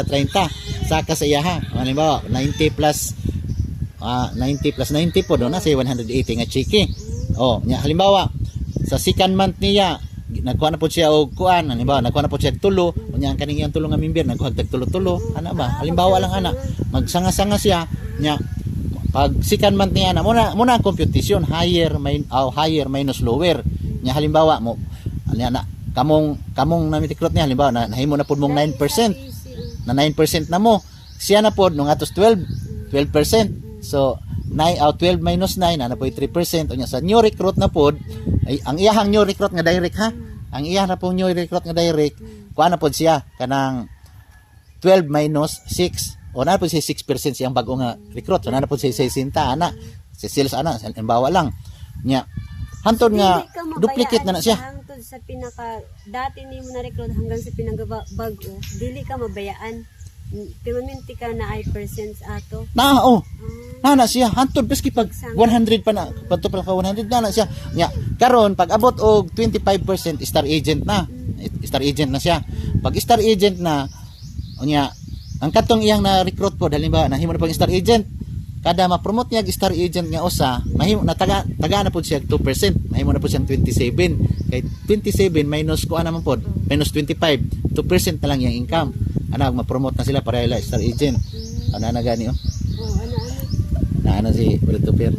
Saka sa iya ha. Halimbawa 90 plus 90 po doon na siya 180 nga chiki. O, nya halimbawa sa second month niya nagkuha na po siya og kuan, halimbawa nagkuha na po siya tulo, unya ang kaning iyang tulo nga member nagkuha tag tulo ana ba? Halimbawa lang ana, magsanga-sanga siya nya pag second month niya na muna ang computation higher minus lower. Nya halimbawa mo anya na kamong na mitikrot niya halimbawa na nahimo na pud mong 9%. Na 9% na mo. Siya na pod nung atos 12%. So 12 minus 9 ana po 3%. Unya sa new recruit na pod ay ang iyahang new recruit nga direct ha. Ang iyahang na po new recruit nga direct kuha na pod siya kanang 12 minus 6 o na po siya 6% siyang bago nga recruit. So na po siya 60 ana. Si sales ana halimbawa lang. Nya hantod nga duplicate na siya. Hangtod sa pinaka dati nimo na recruit hanggang sa pinagabago, dili ka mabayaan. Pimaminti ka na ay percents ato. Na siya hantod peski pag 100 pa na padto pa ka 100 na siya. Nya karon pag abot og 25% star agent na. Star agent na siya. Pag star agent na unya ang katong iyang na recruit po halimbawa nahimo na pag star agent kada ma-promote niya star agent nga usa mahimo na taga na pud siya 2%, mahimo na pud siya 27. Kay 27 minus ko naman pod minus 25, 2% na lang yung income. Ana ma-promote na sila para ila star agent. Ana na gani oh. Ano Na si Fred Tupper.